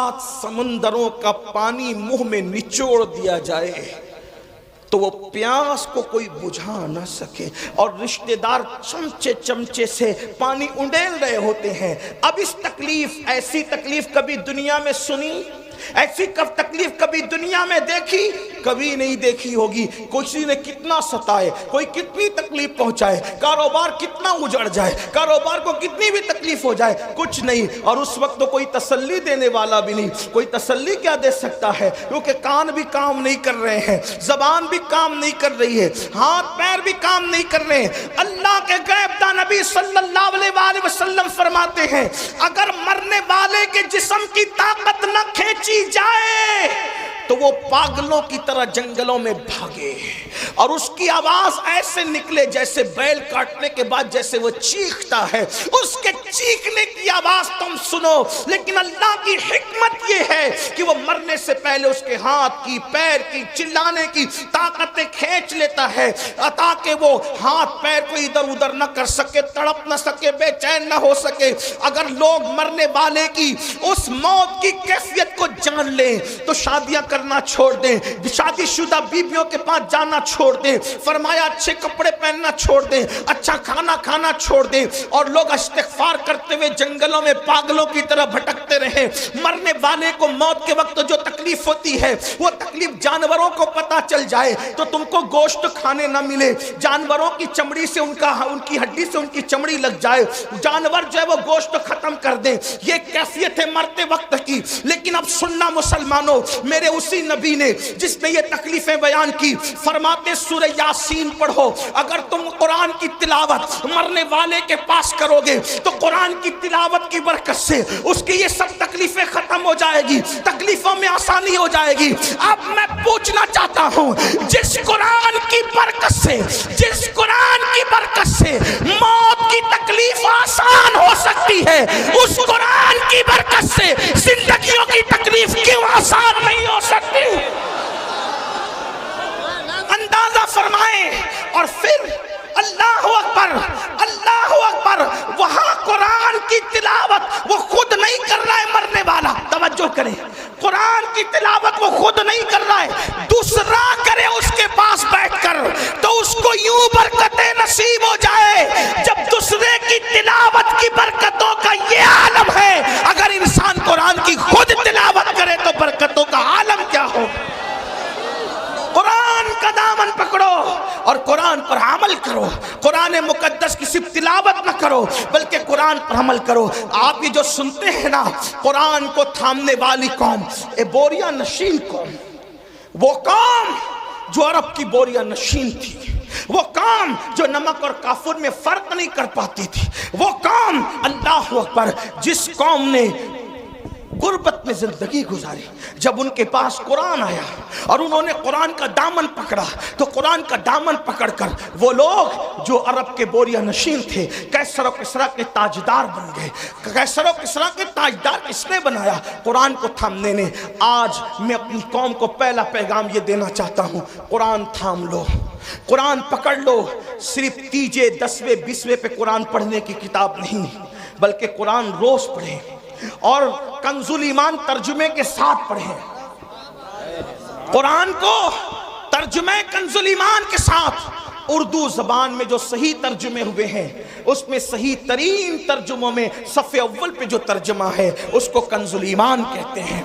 7 سمندروں کا پانی منہ میں نچوڑ دیا جائے تو وہ پیاس کو کوئی بجھا نہ سکے، اور رشتہ دار چمچے چمچے سے پانی انڈیل رہے ہوتے ہیں۔ اب اس تکلیف، ایسی تکلیف کبھی دنیا میں سنی؟ ایسی تکلیف کبھی دنیا میں دیکھی؟ کبھی نہیں دیکھی ہوگی۔ کسی نے کتنا ستائے، کوئی کتنی تکلیف پہنچائے، کاروبار کتنا اجڑ جائے، کاروبار کو کتنی بھی تکلیف ہو جائے، کچھ نہیں۔ اور اس وقت تو کوئی تسلی دینے والا بھی نہیں۔ کوئی تسلی کیا دے سکتا ہے؟ کیونکہ کان بھی کام نہیں کر رہے ہیں، زبان بھی کام نہیں کر رہی ہے، ہاتھ پیر بھی کام نہیں کر رہے ہیں۔ اللہ کے غیب داں نبی صلی اللہ علیہ وآلہ وسلم فرماتے ہیں اگر مرنے والے کے جسم کی طاقت نہ کھینچی جائے تو وہ پاگلوں کی طرح جنگلوں میں بھاگے، اور اس کی آواز ایسے نکلے جیسے بیل کاٹنے کے بعد جیسے وہ چیختا ہے، اس کے چیخنے کی آواز تم سنو۔ لیکن اللہ کی حکمت یہ ہے کہ وہ مرنے سے پہلے اس کے ہاتھ کی، پیر کی، چلانے کی طاقتیں کھینچ لیتا ہے تاکہ وہ ہاتھ پیر کو ادھر ادھر نہ کر سکے، تڑپ نہ سکے، بے چین نہ ہو سکے۔ اگر لوگ مرنے والے کی اس موت کی کیفیت کو جان لیں تو شادیاں کرنا چھوڑ دیں، شادی شدہ بیویوں کے پاس جانا چھوڑ دیں، فرمایا اچھے کپڑے پہننا چھوڑ دیں، اچھا کھانا کھانا چھوڑ دیں، اور لوگ استغفار کرتے ہوئے جنگلوں میں پاگلوں کی طرح بھٹکتے رہیں۔ مرنے والے کو موت کے وقت جو تکلیف ہوتی ہے وہ تکلیف جانوروں کو پتہ چل جائے تو تم کو گوشت کھانے نہ ملے، جانوروں کی چمڑی سے ان کی ہڈی سے ان کی چمڑی لگ جائے، جانور جو ہے وہ گوشت ختم کر دیں، یہ کیفیت ہے مرتے وقت کی۔ لیکن اب سننا مسلمانوں، میرے اسی نبی نے جس نے یہ تکلیفیں بیان کی فرماتے سورہ یاسین پڑھو، اگر تم قرآن کی تلاوت مرنے والے کے پاس کرو گے تو قرآن کی تلاوت کی برکت سے اس کی یہ سب تکلیفیں ختم ہو جائے گی، تکلیفوں میں آسانی ہو جائے گی۔ اب میں پوچھنا چاہتا ہوں، جس قرآن کی برکت سے، جس قرآن کی برکت سے موت کی تکلیف آسان ہو سکتی ہے، اس قرآن کی برکت سے زندگیوں کی تکلیف کیوں آسان نہیں ہو سکتی؟ اندازہ فرمائیں۔ اور پھر اللہ اکبر، اللہ اکبر، وہاں قرآن کی تلاوت وہ خود نہیں کر رہا ہے مرنے والا، توجہ کریں، قرآن کی تلاوت وہ خود نہیں کر رہا ہے، دوسرا کرے اس کے پاس بیٹھ کر تو اس کو یوں برکتیں نصیب ہو جائے۔ جب دوسرے کی تلاوت کی برکتوں کا یہ عالم ہے، اگر انسان قرآن کی خود تلاوت کرے تو برکتوں کا عالم کیا ہو۔ قرآن کا دامن پکڑو اور قرآن پر عمل کرو، قرآن مقدس کی صرف تلاوت نہ کرو بلکہ قرآن پر عمل کرو۔ آپ یہ جو سنتے ہیں نا، قرآن کو تھامنے والی قوم، بوریا نشین قوم، وہ قوم جو عرب کی بوریا نشین تھی، وہ قوم جو نمک اور کافور میں فرق نہیں کر پاتی تھی، وہ قوم، اللہ اکبر، جس قوم نے غربت میں زندگی گزاری، جب ان کے پاس قرآن آیا اور انہوں نے قرآن کا دامن پکڑا تو قرآن کا دامن پکڑ کر وہ لوگ جو عرب کے بوریا نشین تھے قیصر و کسریٰ کے تاجدار بن گئے۔ قیصر و کسریٰ کے تاجدار کس نے بنایا؟ قرآن کو تھامنے نے۔ آج میں اپنی قوم کو پہلا پیغام یہ دینا چاہتا ہوں، قرآن تھام لو، قرآن پکڑ لو۔ صرف تیجے 10ویں 20ویں پہ قرآن پڑھنے کی کتاب نہیں بلکہ قرآن روز پڑھیں اور کنز الایمان ترجمے کے ساتھ پڑھیں۔ قرآن کو ترجمہ کنز الایمان کے ساتھ، اردو زبان میں جو صحیح ترجمے ہوئے ہیں اس میں صحیح ترین ترجموں میں صفحے اول پہ جو ترجمہ ہے اس کو کنز الایمان کہتے ہیں۔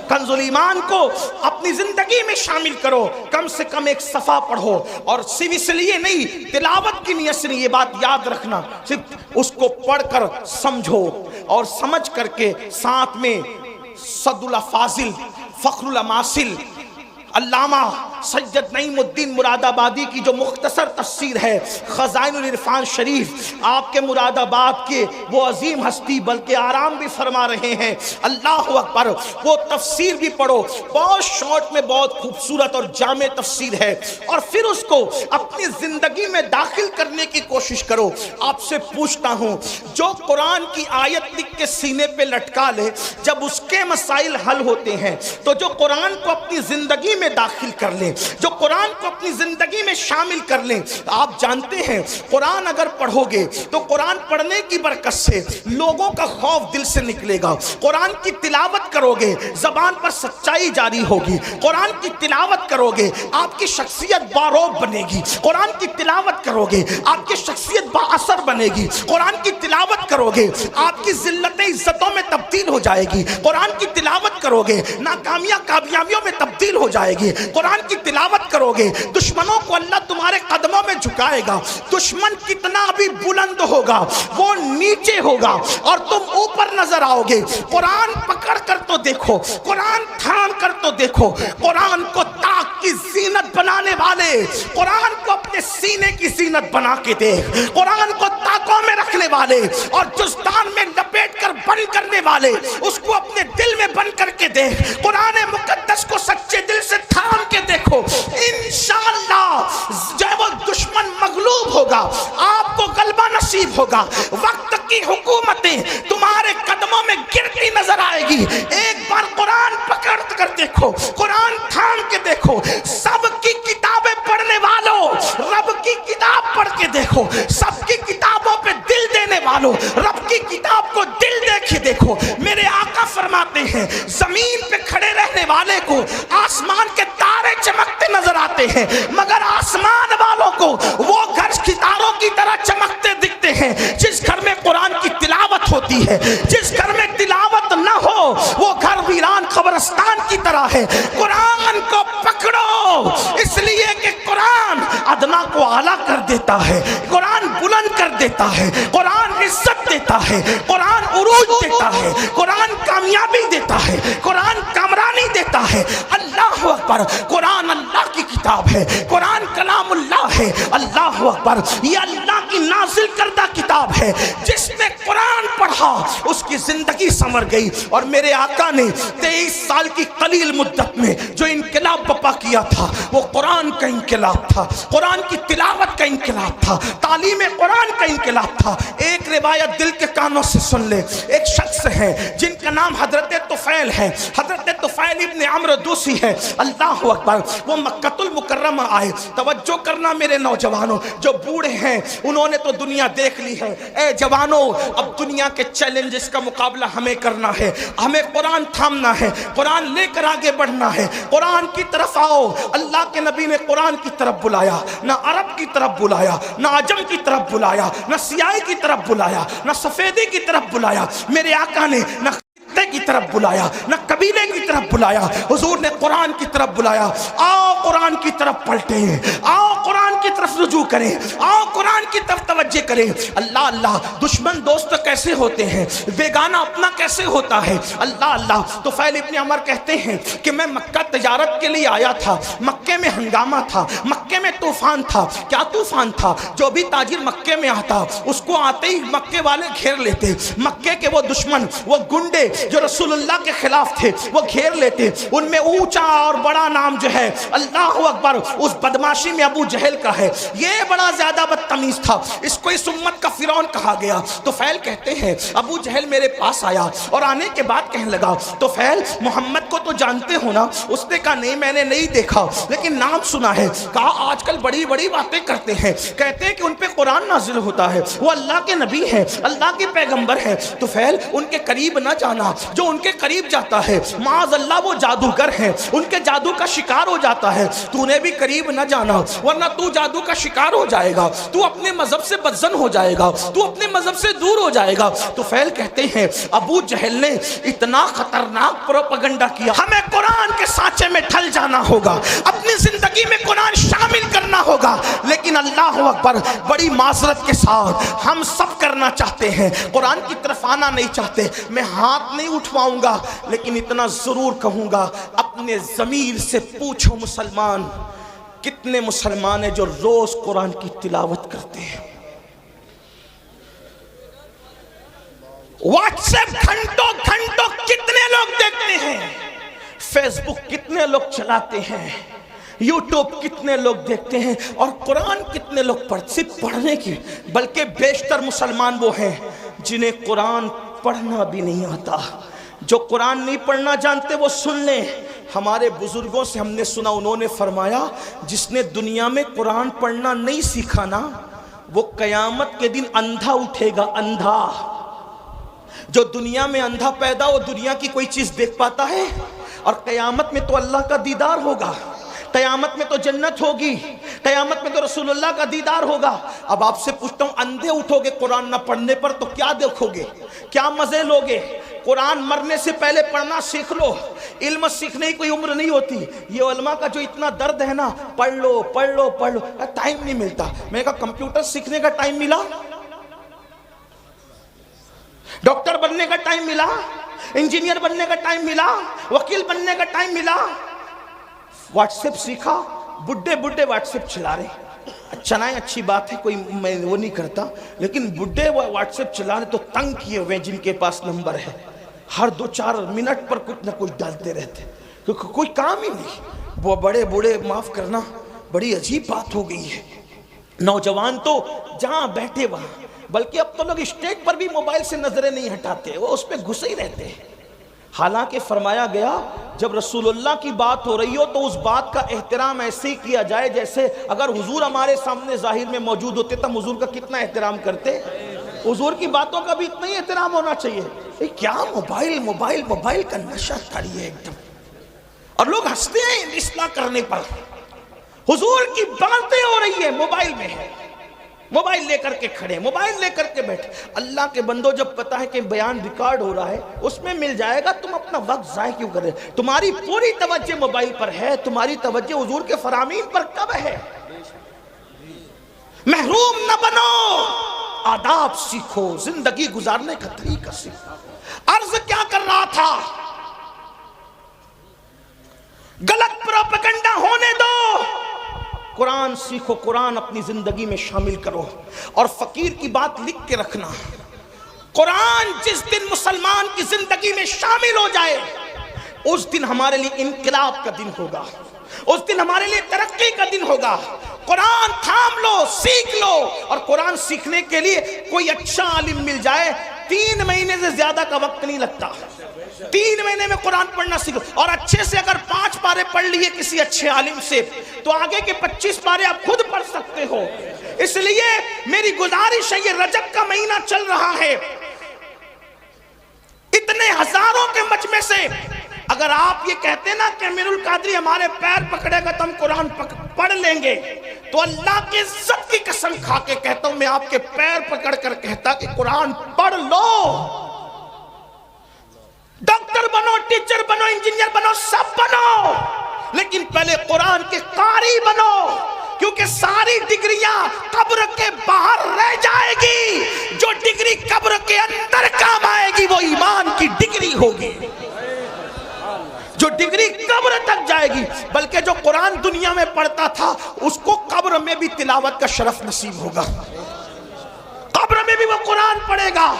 کنز الایمان کو اپنی زندگی میں شامل کرو، کم سے کم ایک صفحہ پڑھو، اور صرف اس لیے نہیں، تلاوت کی نیت سے نہیں، یہ بات یاد رکھنا، صرف اس کو پڑھ کر سمجھو اور سمجھ کر کے ساتھ میں صد اللہ فاضل، فخر الاماثل، علامہ سید نعیم الدین مراد آبادی کی جو مختصر تفسیر ہے خزائن العرفان شریف، آپ کے مراد آباد کے وہ عظیم ہستی بلکہ آرام بھی فرما رہے ہیں، اللہ اکبر، وہ تفسیر بھی پڑھو، بہت شارٹ میں بہت خوبصورت اور جامع تفسیر ہے، اور پھر اس کو اپنی زندگی میں داخل کرنے کی کوشش کرو۔ آپ سے پوچھتا ہوں، جو قرآن کی آیت لکھ کے سینے پہ لٹکا لے، جب اس کے مسائل حل ہوتے ہیں تو جو قرآن کو اپنی زندگی میں داخل کر لیں، جو قرآن کو اپنی زندگی میں شامل کر لیں۔ آپ جانتے ہیں قرآن اگر پڑھو گے تو قرآن پڑھنے کی برکت سے لوگوں کا خوف دل سے نکلے گا۔ قرآن کی تلاوت کرو گے زبان پر سچائی جاری ہوگی، قرآن کی تلاوت کرو گے آپ کی شخصیت باروب بنے گی، قرآن کی تلاوت کرو گے آپ کی شخصیت با اثر بنے گی، قرآن کی تلاوت کرو گے آپ کی ذلت عزتوں میں تبدیل ہو جائے گی، قرآن کی تلاوت کرو گے ناکامیاں کامیابیوں میں تبدیل ہو جائے گی، قرآن کی تلاوت کرو گے دشمنوں کو اللہ تمہارے قدموں میں جھکائے گا۔ دشمن کتنا بھی بلند ہوگا وہ نیچے ہوگا اور تم اوپر نظر آؤ گے۔ قرآن پکڑ کر تو دیکھو، قرآن تھام کر تو دیکھو، قرآن کو طاق کی زینت بنانے والے، قرآن کو اپنے سینے کی زینت بنا کے دیکھ، قرآن کو طاقوں میں رکھنے والے اور جزدان میں لپیٹ کر بند کرنے والے اس کو اپنے دل میں بند کر کے دیکھ، قرآن مقدس کو سچے دل سے تھام کے دیکھو، انشاءاللہ جب وہ دشمن مغلوب ہوگا آپ کو غلبہ نصیب ہوگا۔ وقت کی حکومتیں تمہارے قدموں میں گرتی نظر آئے گی۔ ایک بار قرآن پکڑ کر دیکھو، قرآن تھام کے دیکھو، سب کی کتابیں پڑھنے والوں رب کی کتاب پڑھ کے دیکھو، سب کی کتابوں پہ دل دینے والوں رب کی کتاب کو دل دے کے دیکھو۔ میرے آقا فرماتے ہیں زمین پہ کھڑے رہنے والے کو آسمان کے تارے چمکتے نظر آتے ہیں، مگر آسمان والوں کو وہ گھر ستاروں کی طرح چمکتے دکھتے ہیں جس گھر میں قرآن کی تلاوت ہوتی ہے۔ جس گھر میں تلاوت نہ ہو وہ گھر ویران قبرستان کی طرح ہے۔ قرآن کو پکڑو، اس لیے کہ قرآن ادنا کو اعلیٰ کر دیتا ہے، قرآن بلند کر دیتا ہے، قرآن عزت دیتا ہے، قرآن عروج دیتا ہے، قرآن کامیابی دیتا ہے، قرآن کامرانی دیتا ہے۔ اللہ اکبر، قرآن اللہ کی کتاب ہے، قرآن کلام اللہ ہے۔ اللہ اکبر، یہ اللہ کی نازل کردہ کتاب ہے۔ جس نے قرآن پڑھا اس کی زندگی سنور گئی۔ اور میرے آقا نے 23 سال کی قلیل مدت میں جو انقلاب برپا کیا تھا وہ قرآن کا انقلاب تھا، قرآن کی تلاوت کا انقلاب تھا، تعلیم قرآن کا انقلاب تھا۔ ایک روایت دل کے کانوں سے سن لے۔ ایک شخص ہے جن کا نام حضرت طفیل ہے، حضرت طفیل ابن عمرو دوسی ہے۔ اللہ اکبر، وہ مکۃ المکرمہ آئے۔ توجہ کرنا میرے نوجوانوں، جو بوڑھے ہیں انہوں نے تو دنیا دیکھ لی ہے، اے جوانوں اب دنیا کے چیلنجز کا مقابلہ ہمیں کرنا ہے، ہمیں قرآن تھامنا ہے، قرآن لے کر آگے بڑھنا ہے۔ قرآن کی طرف آؤ۔ اللہ کے نبی نے قرآن کی طرف بلایا، نہ عرب کی طرف بلایا، نہ عجم کی طرف بلایا، نہ سیاہی کی طرف بلایا، نہ سفیدی کی طرف بلایا۔ میرے آقا نے نہ کی طرف بلایا، نہ قبیلے کی طرف بلایا، حضور نے قرآن کی طرف بلایا۔ آؤ قرآن کی طرف پلٹیں، آؤ قرآن کی طرف رجوع کریں، آؤ قرآن کی طرف توجہ کریں۔ اللہ اللہ، دشمن دوست کیسے ہوتے ہیں، بیگانہ اپنا کیسے ہوتا ہے۔ اللہ اللہ، طفیل ابن عمر کہتے ہیں کہ میں مکہ تجارت کے لیے آیا تھا، مکے میں ہنگامہ تھا، مکے میں طوفان تھا۔ کیا طوفان تھا؟ جو بھی تاجر مکے میں آتا اس کو آتے ہی مکے والے گھیر لیتے، مکے کے وہ دشمن، وہ گنڈے جو رسول اللہ کے خلاف تھے وہ گھیر لیتے۔ ان میں اونچا اور بڑا نام جو ہے اللہ اکبر اس بدماشی میں ابو جہل کا ہے۔ یہ بڑا زیادہ بدتمیز تھا، اس کو اس امت کا فرعون کہا گیا۔ طفیل کہتے ہیں ابو جہل میرے پاس آیا اور آنے کے بعد کہنے لگا طفیل محمد کو تو جانتے ہو نا؟ اس نے کہا نہیں میں نے نہیں دیکھا لیکن نام سنا ہے۔ کہا آج کل بڑی بڑی باتیں کرتے ہیں، کہتے ہیں کہ ان پہ قرآن نازل ہوتا ہے، وہ اللہ کے نبی ہیں، اللہ کے پیغمبر ہیں۔ طفیل ان کے قریب نہ جانا، جو ان کے قریب جاتا ہے معاذ اللہ وہ جادوگر ہیں، ان کے جادو کا شکار ہو جاتا ہے۔ تو نے بھی قریب نہ جانا ورنہ تو جادو کا شکار ہو جائے گا، تو اپنے مذہب سے بدزن ہو جائے گا، تو اپنے مذہب سے دور ہو جائے گا۔ تو فیل کہتے ہیں ابو جہل نے اتنا خطرناک پروپیگنڈا کیا، ہمیں قرآن کے سانچے میں ڈھل جانا ہوگا، اپنی زندگی میں قرآن شامل کرنا ہوگا۔ لیکن اللہ اکبر، بڑی معذرت کے ساتھ ہم سب کرنا چاہتے ہیں، قرآن کی طرف آنا نہیں چاہتے۔ میں ہاتھ نہیں اٹھواؤں گا لیکن اتنا ضرور کہوں گا اپنے ضمیر سے پوچھو مسلمان کتنے مسلمان ہیں جو روز قرآن کی تلاوت کرتے ہیں؟ واٹس ایپ گھنٹوں گھنٹوں کتنے لوگ دیکھتے ہیں؟ فیس بک کتنے لوگ چلاتے ہیں؟ یوٹیوب کتنے لوگ دیکھتے ہیں؟ اور قرآن کتنے لوگ صرف پڑھنے کی، بلکہ بیشتر مسلمان وہ ہیں جنہیں قرآن پڑھنا بھی نہیں آتا۔ جو قرآن نہیں پڑھنا جانتے وہ سن لیں، ہمارے بزرگوں سے ہم نے سنا، انہوں نے فرمایا جس نے دنیا میں قرآن پڑھنا نہیں سیکھا نا، وہ قیامت کے دن اندھا اٹھے گا، اندھا۔ جو دنیا میں اندھا پیدا ہو، دنیا کی کوئی چیز دیکھ پاتا ہے؟ اور قیامت میں تو اللہ کا دیدار ہوگا، قیامت میں تو جنت ہوگی، قیامت میں تو رسول اللہ کا دیدار ہوگا۔ اب آپ سے پوچھتا ہوں، اندھے اٹھو گے قرآن نہ پڑھنے پر تو کیا دیکھو گے، کیا مزے لوگے؟ قرآن مرنے سے پہلے پڑھنا سیکھ لو، علم سیکھنے کی کوئی عمر نہیں ہوتی۔ یہ علماء کا جو اتنا درد ہے نا، پڑھ لو پڑھ لو پڑھ لو، ٹائم نہیں ملتا۔ میں نے کہا کمپیوٹر سیکھنے کا ٹائم ملا، ڈاکٹر بننے کا ٹائم ملا، انجینئر بننے کا ٹائم ملا، وکیل بننے کا ٹائم ملا، واٹس ایپ سیکھا، بڈھے بڈھے واٹس ایپ چلا رہے، چلائیں اچھی بات ہے، کوئی میں وہ نہیں کرتا، لیکن بڈھے واٹس ایپ چلا رہے تو تنگ کیے ہوئے جن کے پاس نمبر ہے، ہر 2-4 منٹ پر کچھ نہ کچھ ڈالتے رہتے، کیونکہ کوئی کام ہی نہیں۔ وہ بڑے بوڑھے، معاف کرنا، بڑی عجیب بات ہو گئی ہے۔ نوجوان تو جہاں بیٹھے وہاں، بلکہ اب تو لوگ اسٹیج پر بھی موبائل سے نظریں نہیں ہٹاتے، وہ اس پہ گھسے ہی رہتے ہیں۔ حالانکہ فرمایا گیا جب رسول اللہ کی بات ہو رہی ہو تو اس بات کا احترام ایسے ہی کیا جائے جیسے اگر حضور ہمارے سامنے ظاہر میں موجود ہوتے تو حضور کا کتنا احترام کرتے۔ حضور کی باتوں کا بھی اتنا ہی احترام ہونا چاہیے۔ کیا موبائل موبائل موبائل کا نشہ چڑھی ہے ایک دم، اور لوگ ہنستے ہیں اصلاح کرنے پر۔ حضور کی باتیں ہو رہی ہے، موبائل میں ہے، موبائل لے کر کے کھڑے، موبائل لے کر کے بیٹھے۔ اللہ کے بندو، جب پتا ہے کہ بیان ریکارڈ ہو رہا ہے، اس میں مل جائے گا، تم اپنا وقت ضائع کیوں کر رہے؟ تمہاری پوری توجہ موبائل پر ہے، تمہاری توجہ حضور کے فرامین پر کب ہے؟ محروم نہ بنو، آداب سیکھو، زندگی گزارنے کا طریقہ سیکھو۔ عرض کیا کر رہا تھا؟ غلط پروپیگنڈا ہونے دو، قرآن سیکھو، قرآن اپنی زندگی میں شامل کرو۔ اور فقیر کی بات لکھ کے رکھنا، قرآن جس دن مسلمان کی زندگی میں شامل ہو جائے، اس دن ہمارے لیے انقلاب کا دن ہوگا، اس دن ہمارے لیے ترقی کا دن ہوگا۔ قرآن تھام لو، سیکھ لو، اور قرآن سیکھنے کے لیے کوئی اچھا عالم مل جائے، 3 مہینے سے زیادہ کا وقت نہیں لگتا۔ 3 مہینے میں قرآن پڑھنا سیکھو، اور اچھے سے اگر 5 پارے پڑھ لیے کسی اچھے عالم سے تو آگے کے 25 پارے آپ خود پڑھ سکتے ہو۔ اس لیے میری گزارش ہے، یہ رجب کا مہینہ چل رہا ہے، اتنے ہزاروں کے مجمع سے اگر آپ یہ کہتے نا کہ امیر القادری ہمارے پیر پکڑے گا تو ہم قرآن پڑھ لیں گے، تو اللہ کی عزت کی قسم کھا کے کہتا ہوں، میں آپ کے پیر پکڑ کر کہتا کہ قرآن پڑھ لو۔ ڈاکٹر بنو، ٹیچر بنو، انجینئر بنو، سب بنو، لیکن پہلے قرآن کے قاری بنو، کیونکہ ساری ڈگریاں قبر کے باہر رہ جائے گی، جو ڈگری قبر کے اندر کام آئے گی وہ ایمان کی ڈگری ہوگی، جو ڈگری قبر تک جائے گی۔ بلکہ جو قرآن دنیا میں پڑھتا تھا اس کو قبر میں بھی تلاوت کا شرف نصیب ہوگا، قبر میں بھی وہ قرآن پڑھے گا۔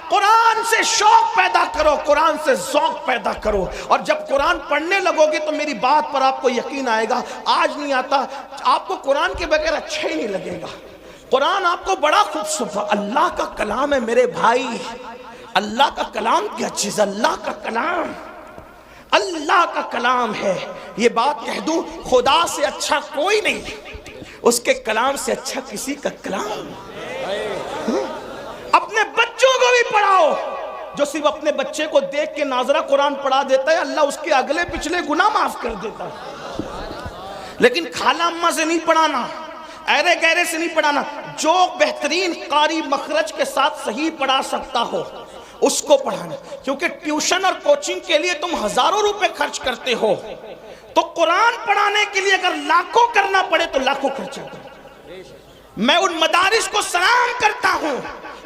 قرآن سے شوق پیدا کرو، قرآن سے ذوق پیدا کرو، اور جب قرآن پڑھنے لگو گے تو میری بات پر آپ کو یقین آئے گا۔ آج نہیں آتا، آپ کو قرآن کے بغیر اچھا ہی نہیں لگے گا۔ قرآن آپ کو بڑا خوبصورت، اللہ کا کلام ہے میرے بھائی، اللہ کا کلام کیا چیز، اللہ کا کلام، اللہ کا کلام ہے۔ یہ بات کہہ دوں، خدا سے اچھا کوئی نہیں، اس کے کلام سے اچھا کسی کا کلام۔ اپنے بچوں کو بھی پڑھاؤ، جو صرف اپنے بچے کو دیکھ کے ناظرہ قرآن پڑھا دیتا ہے، اللہ اس کے اگلے پچھلے گناہ معاف کر دیتا ہے۔ لیکن خالہ اماں سے نہیں پڑھانا، ایرے گہرے سے نہیں پڑھانا، جو بہترین قاری مخرج کے ساتھ صحیح پڑھا سکتا ہو اس کو پڑھانا، کیونکہ ٹیوشن اور کوچنگ کے لیے تم ہزاروں روپے خرچ کرتے ہو، تو قرآن پڑھانے کے لیے اگر لاکھوں کرنا پڑے تو لاکھوں خرچہ کرو۔ میں ان مدارس کو سلام کرتا ہوں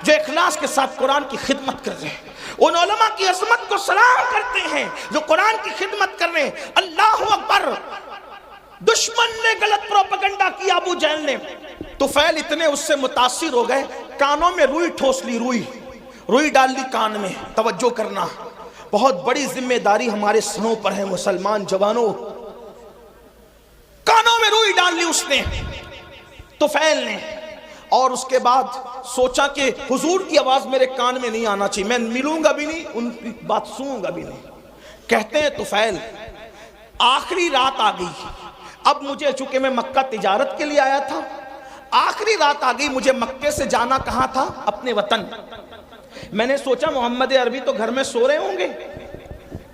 جو اخلاص کے ساتھ قرآن کی خدمت کر رہے ہیں، ان علماء کی عظمت کو سلام کرتے ہیں جو قرآن کی خدمت کر رہے ہیں۔ اللہ اکبر! دشمن نے غلط پروپیگنڈا کیا، ابو جہل نے، طفیل اتنے اس سے متاثر ہو گئے، کانوں میں روئی ٹھوس لی، روئی ڈال لی کان میں۔ توجہ کرنا، بہت بڑی ذمہ داری ہمارے سروں پر ہے مسلمان جوانوں۔ کانوں میں روئی ڈال لی اس نے، طفیل نے، اور اس کے بعد سوچا کہ حضور کی آواز میرے کان میں نہیں آنا چاہیے، میں ملوں گا بھی نہیں، ان کی بات سنوں گا بھی نہیں۔ کہتے ہیں طفیل آخری رات آ گئی. اب مجھے چونکہ میں مکہ تجارت کے لیے آیا تھا، آخری رات آ گئی. مجھے مکے سے جانا کہاں تھا؟ اپنے وطن. میں نے سوچا محمد عربی تو گھر میں سو رہے ہوں گے،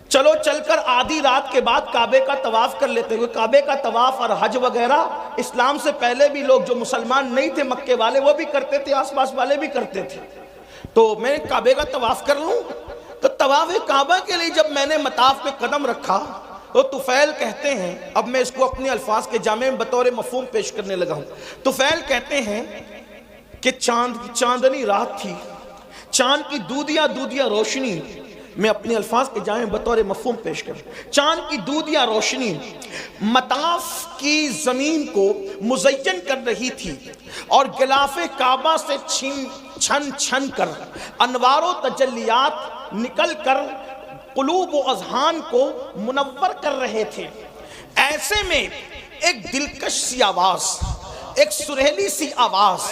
چلو چل کر آدھی رات کے بعد کعبے کا طواف کر لیتے ہوئے. کعبے کا طواف اور حج وغیرہ اسلام سے پہلے بھی لوگ جو مسلمان نہیں تھے مکے والے وہ بھی کرتے تھے، آس پاس والے بھی کرتے تھے. تو میں کعبے کا طواف کر لوں. تو طواف کعبہ کے لیے جب میں نے مطاف پہ قدم رکھا تو طفیل کہتے ہیں، اب میں اس کو اپنے الفاظ کے جامع میں بطور مفہوم پیش کرنے لگا ہوں. طفیل کہتے ہیں کہ چاندنی رات تھی، چاند کی دودیا روشنی، میں اپنے الفاظ کے جائیں بطور مفہوم پیش کروں. چاند کی دودیا روشنی مطاف کی زمین کو مزین کر رہی تھی اور غلاف کعبہ سے چھن چھن کر انوار و تجلیات نکل کر قلوب و اذہان کو منور کر رہے تھے. ایسے میں ایک دلکش سی آواز، ایک سریلی سی آواز،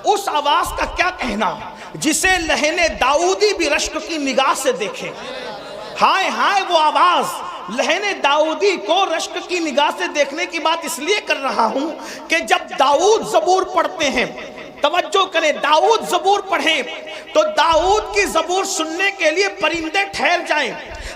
اس آواز کا کیا کہنا جسے لہن داؤدی بھی رشک کی نگاہ سے دیکھے. ہائے ہائے وہ آواز، لہن داؤدی کو رشک کی نگاہ سے دیکھنے کی بات اس لیے کر رہا ہوں کہ جب داؤد زبور پڑھتے ہیں، توجہ کریں، داؤد زبور پڑھیں تو داؤد کی زبور سننے کے لیے پرندے ٹھہر جائیں،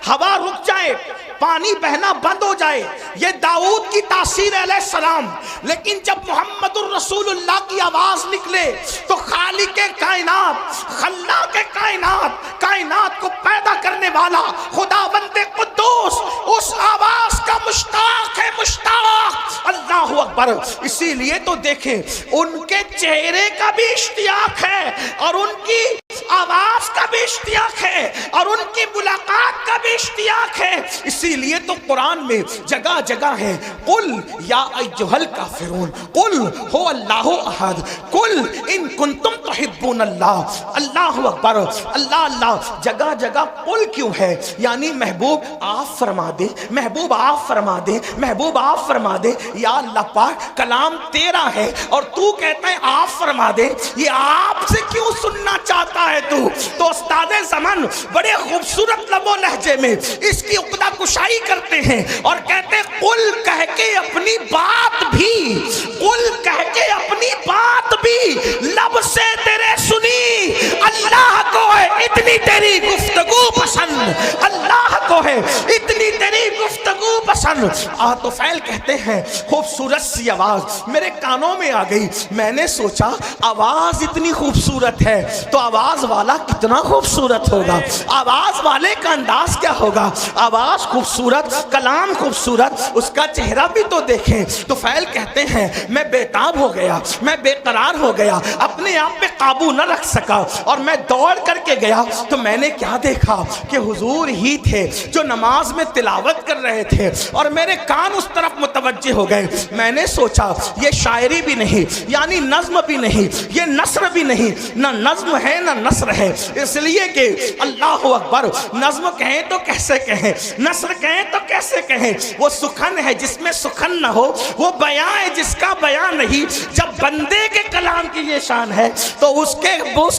ہوا رک جائے، پانی بہنا بند ہو جائے. یہ داؤد کی تاثیر علیہ السلام. لیکن جب محمد الرسول اللہ کی آواز نکلے تو خالق کائنات، خلاق کائنات، کائنات کو پیدا کرنے والا خداوند قدوس اس آواز کا مشتاق ہے، مشتاق. اللہ اکبر. اسی لیے تو دیکھیں ان کے چہرے کا بھی اشتیاق ہے اور ان کی آواز کا بھی اشتیاق ہے اور ان کی ملاقات کا بھی اشتیاق ہے. اسی لیے تو قرآن میں جگہ جگہ ہے، قل یا ایھا الکافرون قل هو اللہ احد قل ان کنتم تحبون اللہ. اللہ اکبر، اللہ اللہ. جگہ جگہ قل کیوں ہے؟ یعنی محبوب آپ فرما دے، محبوب آپ فرما دے، محبوب آپ فرما دے. یا اللہ پاک کلام تیرا ہے اور تو کہتا ہے آپ فرما دے. یہ آپ سے کیوں سننا چاہتا ہے تو استاد زمان بڑے خوبصورت لب و لہجے میں اس کی عقدہ کشائی کرتے ہیں اور کہتے ہیں قل کہہ کے اپنی بات بھی، قل کہہ کے اپنی بات بھی لب سے تیرے سنی. اللہ کو ہے اتنی تیری گفتگو پسند، اللہ کو ہے اتنی تیری گفتگو پسند. طفیل کہتے ہیں خوبصورت سی آواز میرے کانوں میں آ گئی. میں نے سوچا آواز اتنی خوبصورت ہے تو آواز والا کتنا خوبصورت ہوگا، آواز والے کا انداز کیا ہوگا. آواز خوبصورت، کلام خوبصورت، اس کا چہرہ بھی تو دیکھیں. طفیل کہتے ہیں میں بےتاب ہو گیا، میں بے قرار ہو گیا، اپنے آپ پہ قابو نہ رکھ سکا اور میں دوڑ کر کے گیا تو میں نے کیا دیکھا کہ حضور ہی تھے جو نماز میں تلاوت کر رہے تھے اور میرے کان اس طرف متوجہ ہو گئے. میں نے سوچا یہ شاعری بھی نہیں، یعنی نظم بھی نہیں، یہ نثر بھی نہیں، نہ نظم ہے نہ نثر ہے. اس لیے کہ اللہ اکبر، نظم کہیں تو کیسے کہیں، نثر کہیں تو کیسے کہیں. وہ سخن ہے جس میں سخن نہ ہو، وہ بیان ہے جس کا بیان نہیں. جب بندے کے کلام کی یہ شان ہے تو اس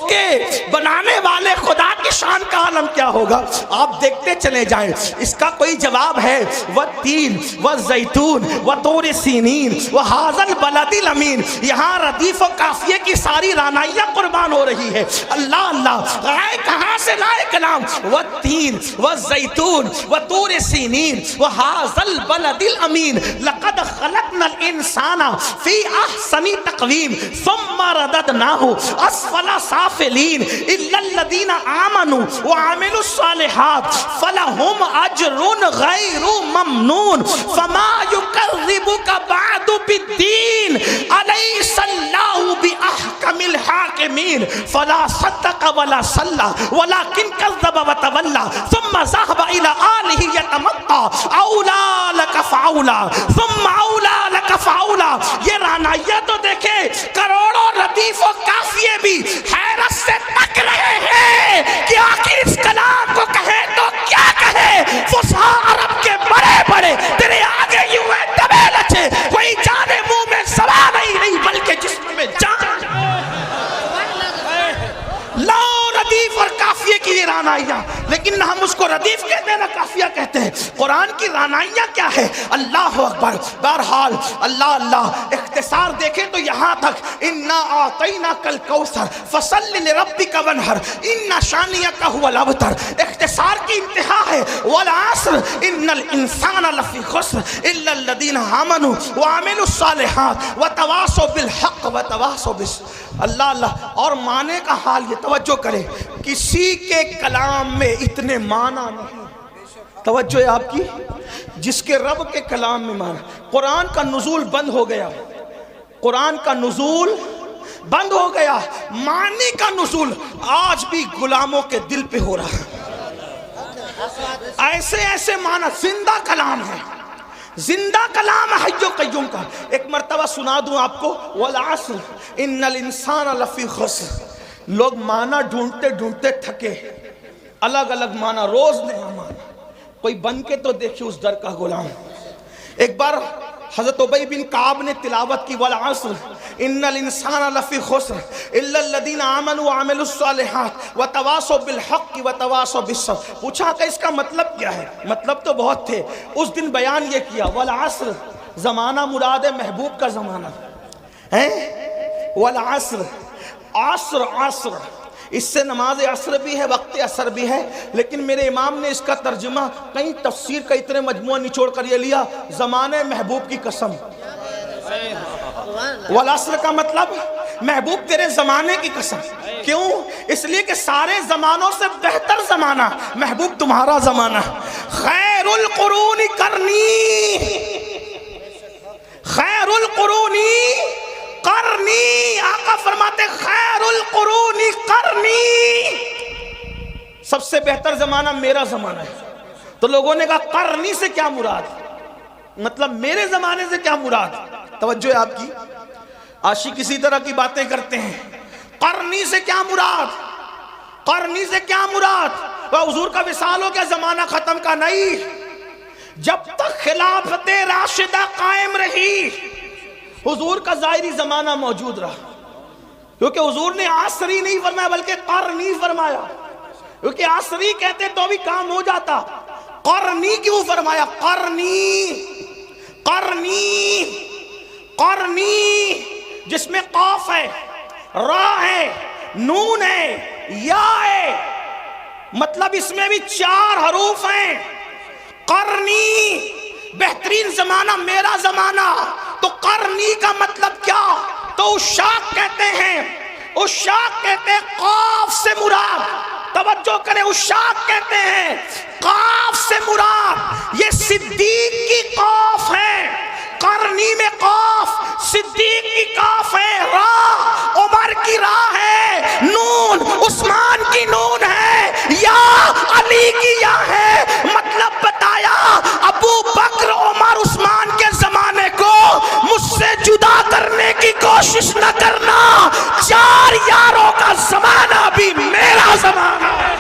کے بنانے والے خدا کی شان کا عالم کیا ہوگا. آپ دیکھتے چلے جائیں. اس کا کوئی جواب ہے والتین والزیتون وطور سینین وہذا البلد الامین. یہاں ردیف و قافیے کی ساری رانائیاں قربان ہو رہی ہے. اللہ اللہ، آئے کہاں سے لائے کلام؟ والتین والزیتون وطور سینین وہذا البلد الامین لقد خلقنا الانسان فی احسن تقویم ثم رددناہ اسفل سافلین الا الذین آمنوا وعملوا الصالحات فلہم اجر غیر ممنون فما یکذبک بعد بالدین الیس اللہ باحکم الحاکمین فلا صدق ولا صلی ولکن کذب وتولی ثم ذهب الى آلہ یتمطى اولا لک فاولا ثم اولا لک فاولا. یہ رانائیہ تو دیکھے کروڑوں ردیف و قافیے بھی حیرت سے تک رہے ہیں کہ آخر اس کلام کو کہے تو کیا کہے. فصحاء عرب کے بڑے بڑے تیرے آگے یوں ہے دبے لچے، کوئی جانے منہ میں سوال ہی نہیں بلکہ جسم میں جان. ردیف اور قافیے کی یہ رانائیاں، لیکن نہ ہم اس کو ردیف کہتے ہیں نہ قافیہ کہتے ہیں. قرآن قرآن کی رانائیاں کیا ہے؟ اللہ اکبر. بہرحال اللہ اللہ اختصار دیکھیں تو یہاں تک انا اعطیناک الکوثر فصل لربک وانحر ان شانئک هو الابتر. اختصار کی انتہا ہے. والعصر ان الانسان لفی خسر الا الذین آمنوا وعملوا الصالحات وتواصوا بالحق وتواصوا بالصبر. اللہ اللہ. اور معنی کا حال یہ توجہ کریں، کسی کے کلام میں اتنے معنی نہیں. توجہ ہے آپ کی؟ جس کے رب کے کلام میں معنی. قرآن کا نزول بند ہو گیا، قرآن کا نزول بند ہو گیا، معنی کا نزول آج بھی غلاموں کے دل پہ ہو رہا ہے. ایسے ایسے معنی. زندہ کلام ہے، زندہ کلام ہے حی و قیوم کا. ایک مرتبہ سنا دوں آپ کو. والعصر ان الانسان لفی خسر. لوگ معنی ڈھونڈتے ڈھونڈتے تھکے، الگ الگ معنی، روز نیا معنی. کوئی بن کے تو دیکھیں اس در کا غلام. ایک بار حضرت ابی بن کعب نے تلاوت کی والعصر ان الانسان لفی خسر الا الذین آمنوا وعملوا الصالحات وتواصوا بالحق وتواصوا بالصبر. پوچھا کہ اس کا مطلب کیا ہے؟ مطلب تو بہت تھے. اس دن بیان یہ کیا والعصر زمانہ مراد محبوب کا زمانہ ہے. والعصر عصر عصر اس سے نماز عصر بھی ہے، وقت عصر بھی ہے، لیکن میرے امام نے اس کا ترجمہ کہیں تفسیر کا اتنے مجموعہ نچوڑ کر یہ لیا زمانے محبوب کی قسم. والعصر کا مطلب محبوب تیرے زمانے کی قسم. کیوں؟ اس لیے کہ سارے زمانوں سے بہتر زمانہ محبوب تمہارا زمانہ. خیر القرون کرنی، خیر القرون کرنی. آقا فرماتے خیر القرون کرنی، سب سے بہتر زمانہ میرا زمانہ ہے. تو لوگوں نے کہا کرنی سے کیا مراد؟ مطلب میرے زمانے سے کیا مراد؟ توجہ ہے آپ کی؟ عاشق کسی طرح کی باتیں کرتے ہیں. قرنی سے کیا مراد؟ قرنی سے کیا مراد؟ وہ حضور کا وصال ہو گیا، زمانہ ختم کا نہیں. جب تک خلافت راشدہ قائم رہی حضور کا ظاہری زمانہ موجود رہا. کیونکہ حضور نے عصری نہیں فرمایا بلکہ قرنی فرمایا. کیونکہ عصری کہتے تو بھی کام ہو جاتا، قرنی کیوں فرمایا؟ قرنی قرنی قرنی جس میں قاف ہے، را ہے، نون ہے، یا ہے، مطلب اس میں بھی 4 حروف ہیں. قرنی بہترین زمانہ میرا زمانہ. تو قرنی کا مطلب کیا؟ تو عشاق کہتے ہیں، عشاق کہتے ہیں قاف سے مراد. توجہ کریں، عشاق کہتے ہیں قاف سے مراد یہ صدیق کی قاف ہے. قرنی میں قاف، صدیق کی قاف ہے، را عمر کی را ہے، نون عثمان کی نون ہے، یا علی کی یا ہے. مطلب بتایا ابو بکر عمر عثمان کے زمانے کو مجھ سے جدا کرنے کی کوشش نہ کرنا. 4 یاروں کا زمانہ بھی میرا زمانہ ہے.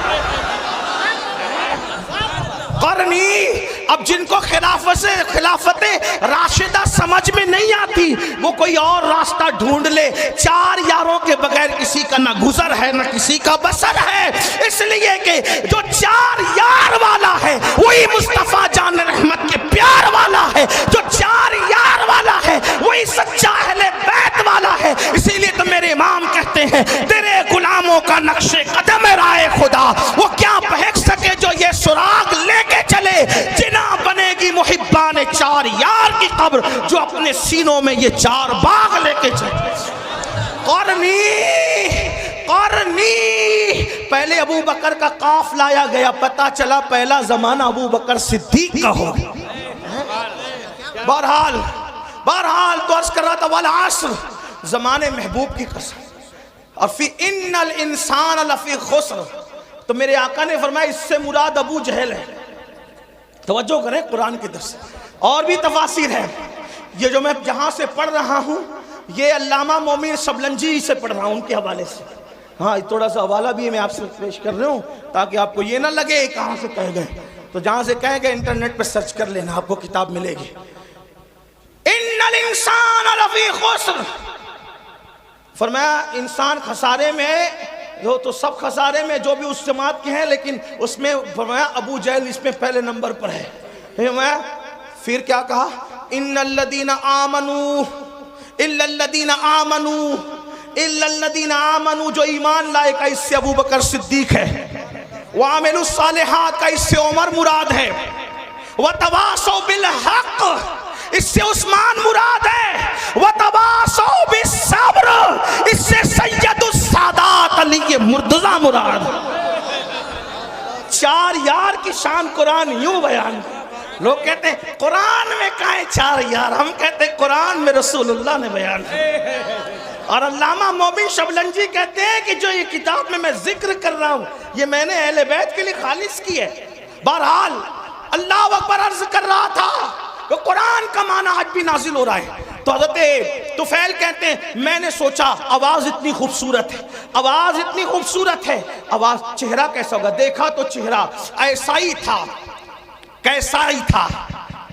قرنی. اب جن کو خلافت راشدہ سمجھ میں نہیں آتی وہ کوئی اور راستہ ڈھونڈ لے. 4 یاروں کے بغیر کسی کا نہ گزر ہے نہ کسی کا بسر ہے. اس لیے کہ جو 4 یار والا ہے وہی مصطفیٰ جان رحمت کے پیار والا ہے. جو 4 یار والا ہے وہی سچا اہل بیت والا ہے. اسی لیے تو میرے امام کہتے ہیں تیرے غلاموں کا نقش قدم رائے خدا وہ کیا بہک سکے جو یہ سراغ لے کے چلے. جنا بنے گی محبان 4 یار کی قبر جو اپنے سینوں میں یہ 4 باغ لے کے چلے. قرنی قرنی. پہلے ابو بکر کا قاف لایا گیا، پتہ چلا پہلا زمانہ ابو بکر صدیق کا ہو. بہرحال تو عرض کر رہا تھا والعصر زمانے محبوب کی قسم. اور فی ان الانسان لفی خسر. تو میرے آقا نے فرمایا اس سے مراد ابو جہل ہے. توجہ کریں قرآن کے درس. اور بھی تفاسیر ہیں. یہ جو میں جہاں سے پڑھ رہا ہوں یہ علامہ مومن سبلنجی سے پڑھ رہا ہوں، ان کے حوالے سے. ہاں تھوڑا سا حوالہ بھی میں آپ سے پیش کر رہا ہوں تاکہ آپ کو یہ نہ لگے کہاں سے کہہ گئے. تو جہاں سے کہہ گئے انٹرنیٹ پہ سرچ کر لینا، آپ کو کتاب ملے گی. ان الانسان لفی خسر. فرمایا انسان خسارے میں، جو تو سب خسارے میں جو بھی اس جماعت کے ہیں، لیکن اس میں فرمایا ابو جہل اس میں پہلے نمبر پر ہے. پھر کیا کہا؟ ان الذین آمنوا الا الذین آمنوا الا الذین آمنوا، جو ایمان لائے کا اس سے ابو بکر صدیق ہے، وعملوا الصالحات کا اس سے عمر مراد ہے، وتواصوا بالحق اس سے عثمان مراد ہے، وتواصوا بالصبر اس سے سید السادات علی مرتضی مراد۔ چار یار کی شان قرآن یوں بیان، لوگ کہتے ہیں قرآن میں کہاں ہے چار یار، ہم کہتے ہیں قرآن میں رسول اللہ نے بیان ہے۔ اور علامہ مومن شبلنجی کہتے ہیں کہ جو یہ کتاب میں ذکر کر رہا ہوں یہ میں نے اہل بیت کے لیے خالص کی ہے۔ بہرحال اللہ اکبر عرض کر رہا تھا کہ قرآن کا معنی آج بھی نازل ہو رہا ہے۔ تو حضرت طفیل کہتے ہیں میں نے سوچا آواز اتنی خوبصورت ہے، آواز اتنی خوبصورت ہے، آواز چہرہ کیسا ہوگا؟ دیکھا تو چہرہ ایسا ہی تھا، کیسا ہی تھا،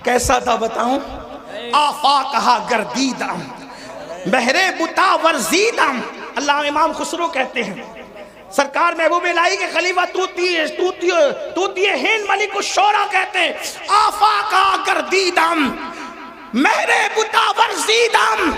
کیسا تھا بتاؤں؟ آفاقہا گردیدم بہرے بتا ورزیدم۔ اللہ امام خسرو کہتے ہیں سرکار محبوب الہی کے خلیفہ توتی ہند ملک الشورى کہتے ہیں آفاقہا گردیدم مہرے بتا ورزیدم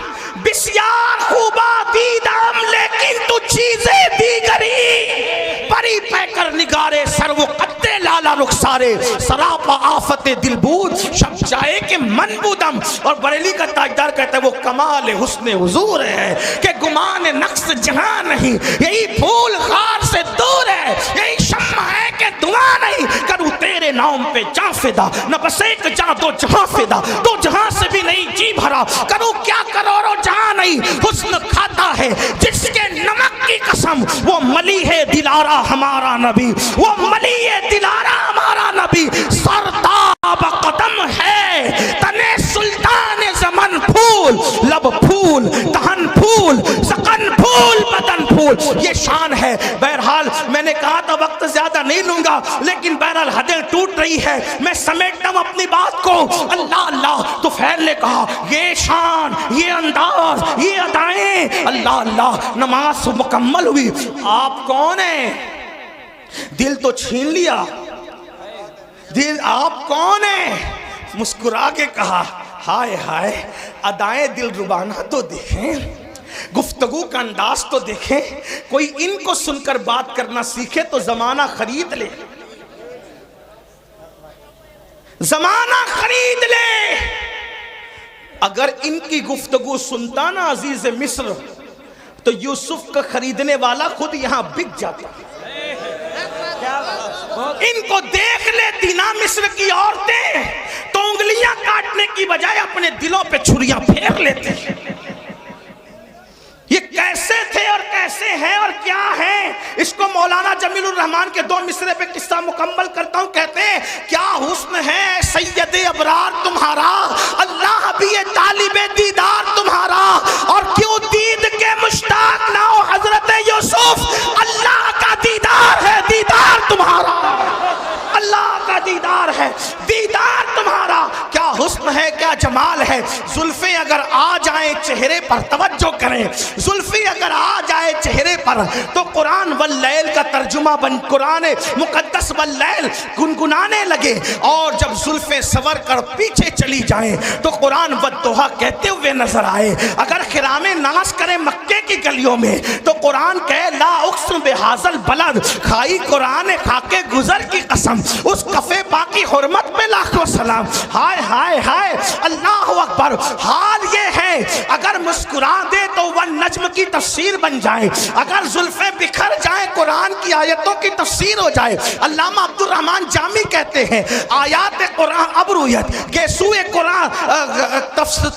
بسیار خوبا دیدم لیکن تو چیزیں دیگری پری پیکر نگارے سر و قد لالا رخسارے سراپا آفت دل بود شب جائے کہ من بودم۔ اور بریلی کا تاجدار کہتا ہے وہ کمال حسن حضور ہے کہ گمان نقص جہاں نہیں، یہی پھول غار سے دور ہے، یہی شمع ہے کہ دعا نہیں، کروں تیرے نام پہ جاں فدا، نہ بس ایک جاں دو جہاں فدا، دو جہاں سے بھی نہیں جی بھرا، کروں کیا کروڑوں جہاں نہیں، حسن کھاتا ہے جس کے نمک کی قسم، وہ ملی ہے دلارا ہمارا نبی، وہ ملی ہے دلارا ہمارا نبی، سرداب قدم ہے تنے سلطان زمن پھول، لب پھول دہن پھول سقن پھول بدن پھول، یہ شان ہے۔ بہرحال میں نے کہا تھا وقت زیادہ نہیں لوں گا، لیکن بہرحال حدیں ٹوٹ رہی ہے، میں سمیٹتا ہوں اپنی بات کو۔ اللہ اللہ طفیل نے کہا یہ شان، یہ انداز، یہ ادائیں، اللہ اللہ۔ نماز مکمل ہوئی، آپ کون ہیں؟ دل تو چھین لیا، دل آپ کون ہیں؟ مسکرا کے کہا ہائے ہائے ادائیں دل ربانہ تو دیکھیں، گفتگو کا انداز تو دیکھیں، کوئی ان کو سن کر بات کرنا سیکھے تو زمانہ خرید لے، زمانہ خرید لے۔ اگر ان کی گفتگو سنتا نا عزیز مصر تو یوسف کا خریدنے والا خود یہاں بک جاتا۔ ان کو دیکھ لیتی نا مصر کی عورتیں تو انگلیاں کاٹنے کی بجائے اپنے دلوں پہ چھریاں پھیر لیتے۔ یہ کیسے تھے اور کیسے ہیں اور کیا ہیں، اس کو مولانا جمیل الرحمن کے دو مصرے پہ قصہ مکمل کرتا ہوں۔ کہتے ہیں کیا حسن ہے سید ابرار تمہارا، اللہ بھی طالب دیدار تمہارا، اور کیوں دید کے مشتاق نہ ہو حضرت یوسف، اللہ کا دیدار ہے دیدار تمہارا، اللہ کا دیدار ہے دیدار تمہارا۔ کیا حسن ہے کیا جمال ہے، زلفیں اگر آ جائیں چہرے پر، توجہ کریں، زلفیں اگر آ جائے چہرے پر تو قرآن واللیل کا ترجمہ بن قرآن مقدس واللیل گنگنانے لگے، اور جب زلفیں سور کر پیچھے چلی جائیں تو قرآن والضحیٰ کہتے ہوئے نظر آئے۔ اگر خرام ناز کریں مکے کی گلیوں میں تو قرآن کہے لا اقسم بہذا البلد، کھائی قرآن خاکے گزر کی قسم، اس کفے باقی حرمت پہ لاکھوں سلام۔ ہائے ہائے ہائے اللہ اکبر۔ حال یہ ہے اگر مسکرا دے تو ون نجم کی تفسیر بن جائے، اگر زلفیں بکھر جائیں قرآن کی آیتوں کی تفسیر ہو جائے۔ علامہ عبد الرحمن جامی کہتے ہیں آیات قرآن ابرویت گیسوئے قرآن،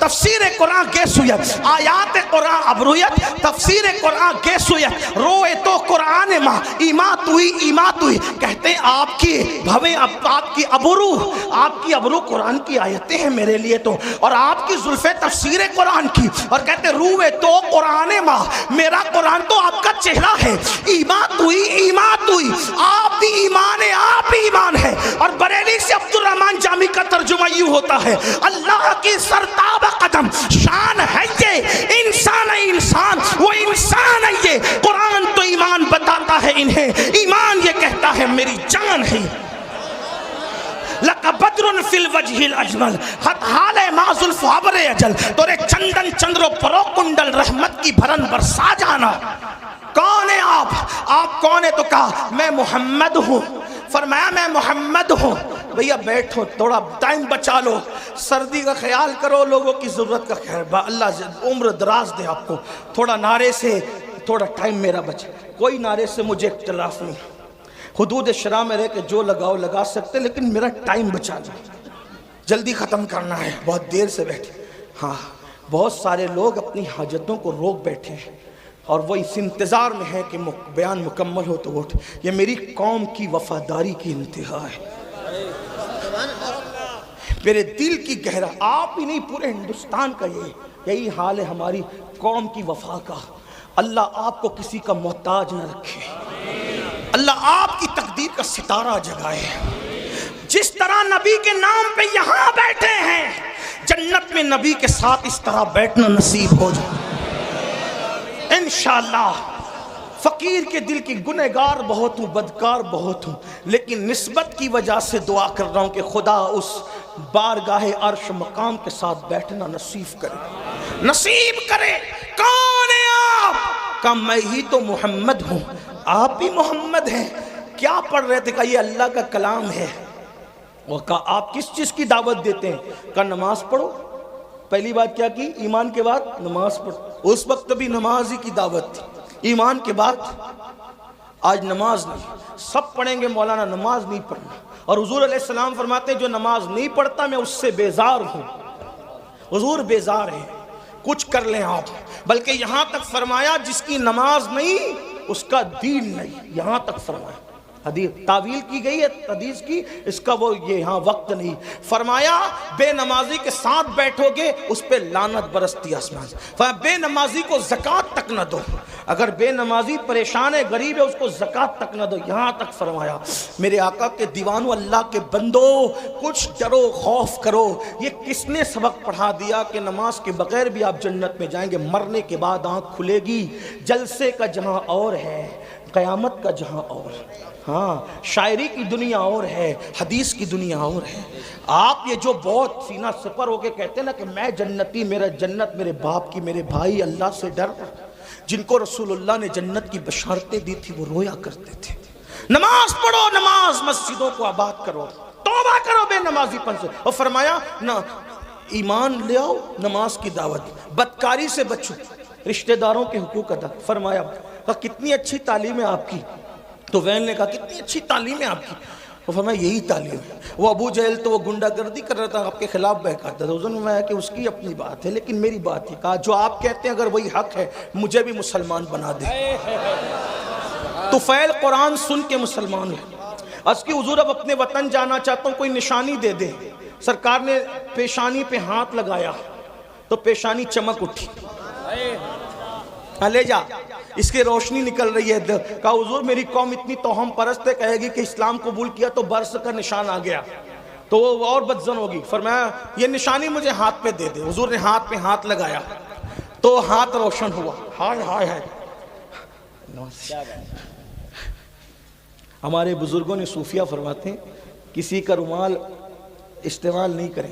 تفسیر قرآن گیسویت، آیات قرآن ابرویت، تفسیر قرآن گیسویت، روئے تو قرآن ماں ایمات ہوئی ایمات ہوئی۔ کہتے ہیں آپ کی بھویں آپ کی ابرو قرآن کی آیتیں ہیں میرے لیے تو، اور آپ کی زلفیں تفسیر قرآن کی، اور کہتے روئے تو قرآن ماں، میرا قرآن تو آپ کا چہرہ ہے، ایمات ہوئی ایمات ہوئی، آپ بھی ایمان ہے آپ بھی ایمان ہے۔ اور بریلی سے عبد الرحمن جامی کا ترجمہ یوں ہوتا ہے اللہ کی سرتاب قدم شان ہے یہ، انسان ہے انسان، وہ انسان ہے یہ، قرآن تو ایمان بتاتا ہے انہیں، ایمان یہ کہتا ہے میری جان ہے۔ لک بدر فی الوجہ الاجمل خط حال ما زلف ابر اجل تورے چندن چندرو پرو کنڈل رحمت کی بھرن برسا جانا. کون ہیں آپ کون ہیں؟ تو کہا میں محمد ہوں. فرمایا میں محمد ہوں. بھیا بیٹھو، تھوڑا ٹائم بچا لو، سردی کا خیال کرو، لوگوں کی ضرورت کا خیر، اللہ عمر دراز دے آپ کو. تھوڑا نعرے سے تھوڑا ٹائم میرا بچے. کوئی نعرے سے مجھے اختلاف نہیں، حدود شرع میں رہ کے جو لگاؤ لگا سکتے، لیکن میرا ٹائم بچا لو، جلدی ختم کرنا ہے، بہت دیر سے بیٹھے. ہاں بہت سارے لوگ اپنی حاجتوں کو روک بیٹھے ہیں اور وہ اس انتظار میں ہے کہ بیان مکمل ہو تو اٹھ. یہ میری قوم کی وفاداری کی انتہا ہے، میرے دل کی گہرا، آپ ہی نہیں پورے ہندوستان کا یہی حال ہے ہماری قوم کی وفا کا. اللہ آپ کو کسی کا محتاج نہ رکھے، اللہ آپ کی تقدیر کا ستارہ جگائے. جس طرح نبی کے نام پہ یہاں بیٹھے ہیں، جنت میں نبی کے ساتھ اس طرح بیٹھنا نصیب ہو جائے انشاءاللہ. فقیر کے دل کی گنہگار بہت ہوں، بدکار بہت ہوں، لیکن نسبت کی وجہ سے دعا کر رہا ہوں کہ خدا اس بارگاہ عرش مقام کے ساتھ بیٹھنا نصیب کرے. کون ہے آپ؟ کہا میں ہی تو محمد ہوں. آپ بھی محمد ہیں؟ کیا پڑھ رہے تھے؟ کہا یہ اللہ کا کلام ہے. وہ کہا آپ کس چیز کی دعوت دیتے ہیں؟ کہا نماز پڑھو. پہلی بات کیا کی؟ ایمان کے بعد نماز پڑھو. اس وقت بھی نماز ہی کی دعوت تھی. ایمان کے بعد آج نماز نہیں. سب پڑھیں گے مولانا نماز نہیں پڑھنا، اور حضور علیہ السلام فرماتے ہیں جو نماز نہیں پڑھتا میں اس سے بیزار ہوں. حضور بیزار ہیں، کچھ کر لیں آپ. بلکہ یہاں تک فرمایا جس کی نماز نہیں اس کا دین نہیں، یہاں تک فرمایا. حدیث تعویل کی گئی ہے حدیث کی، اس کا وہ یہ یہاں وقت نہیں. فرمایا بے نمازی کے ساتھ بیٹھو گے اس پہ لعنت برستی آسمان سے. فرمایا بے نمازی کو زکوٰۃ تک نہ دو، اگر بے نمازی پریشان ہے غریب ہے اس کو زکوٰۃ تک نہ دو. یہاں تک فرمایا. میرے آقا کے دیوانوں، اللہ کے بندو، کچھ ڈرو، خوف کرو. یہ کس نے سبق پڑھا دیا کہ نماز کے بغیر بھی آپ جنت میں جائیں گے؟ مرنے کے بعد آنکھ کھلے گی. جلسے کا جہاں اور ہے، قیامت کا جہاں اور ہے. ہاں شاعری کی دنیا اور ہے، حدیث کی دنیا اور ہے. آپ یہ جو بہت سینہ سپر ہو کے کہتے ہیں نا کہ میں جنتی، میرا جنت میرے باپ کی، میرے بھائی اللہ سے ڈر، جن کو رسول اللہ نے جنت کی بشارتیں دی تھی وہ رویا کرتے تھے. نماز پڑھو، نماز مسجدوں کو آباد کرو، توبہ کرو بے نمازی پن سے. اور فرمایا نہ ایمان لے آؤ، نماز کی دعوت، بدکاری سے بچو، رشتہ داروں کے حقوق ادا. فرمایا کتنی اچھی تعلیم ہے آپ کی. تو ویل نے کہا کتنی اچھی تعلیم ہے آپ کی. وہ فرمایا یہی تعلیم ہے. وہ ابو جہل تو وہ گنڈا گردی کر رہا تھا، آپ کے خلاف بہکاتا تھا. حضور نے فرمایا کہ اس کی اپنی بات ہے، لیکن میری بات ہے. کہا جو آپ کہتے ہیں اگر وہی حق ہے مجھے بھی مسلمان بنا دے. تو فیل قرآن سن کے مسلمان ہے. اس کی حضور اب اپنے وطن جانا چاہتا ہوں، کوئی نشانی دے دے. سرکار نے پیشانی پہ ہاتھ لگایا تو پیشانی چمک اٹھی. لے جا، اس کی روشنی نکل رہی ہے. کہا حضور میری قوم اتنی توہم پرست ہے، کہے گی کہ اسلام قبول کیا تو برس کا نشان آ گیا تو وہ اور بدزن ہوگی. فرمایا یہ نشانی مجھے ہاتھ پہ دے دے. حضور نے ہاتھ پہ ہاتھ لگایا تو ہاتھ روشن ہوا. ہائے ہائے ہائے. ہمارے بزرگوں نے صوفیہ فرماتے ہیں کسی کا رومال استعمال نہیں کریں،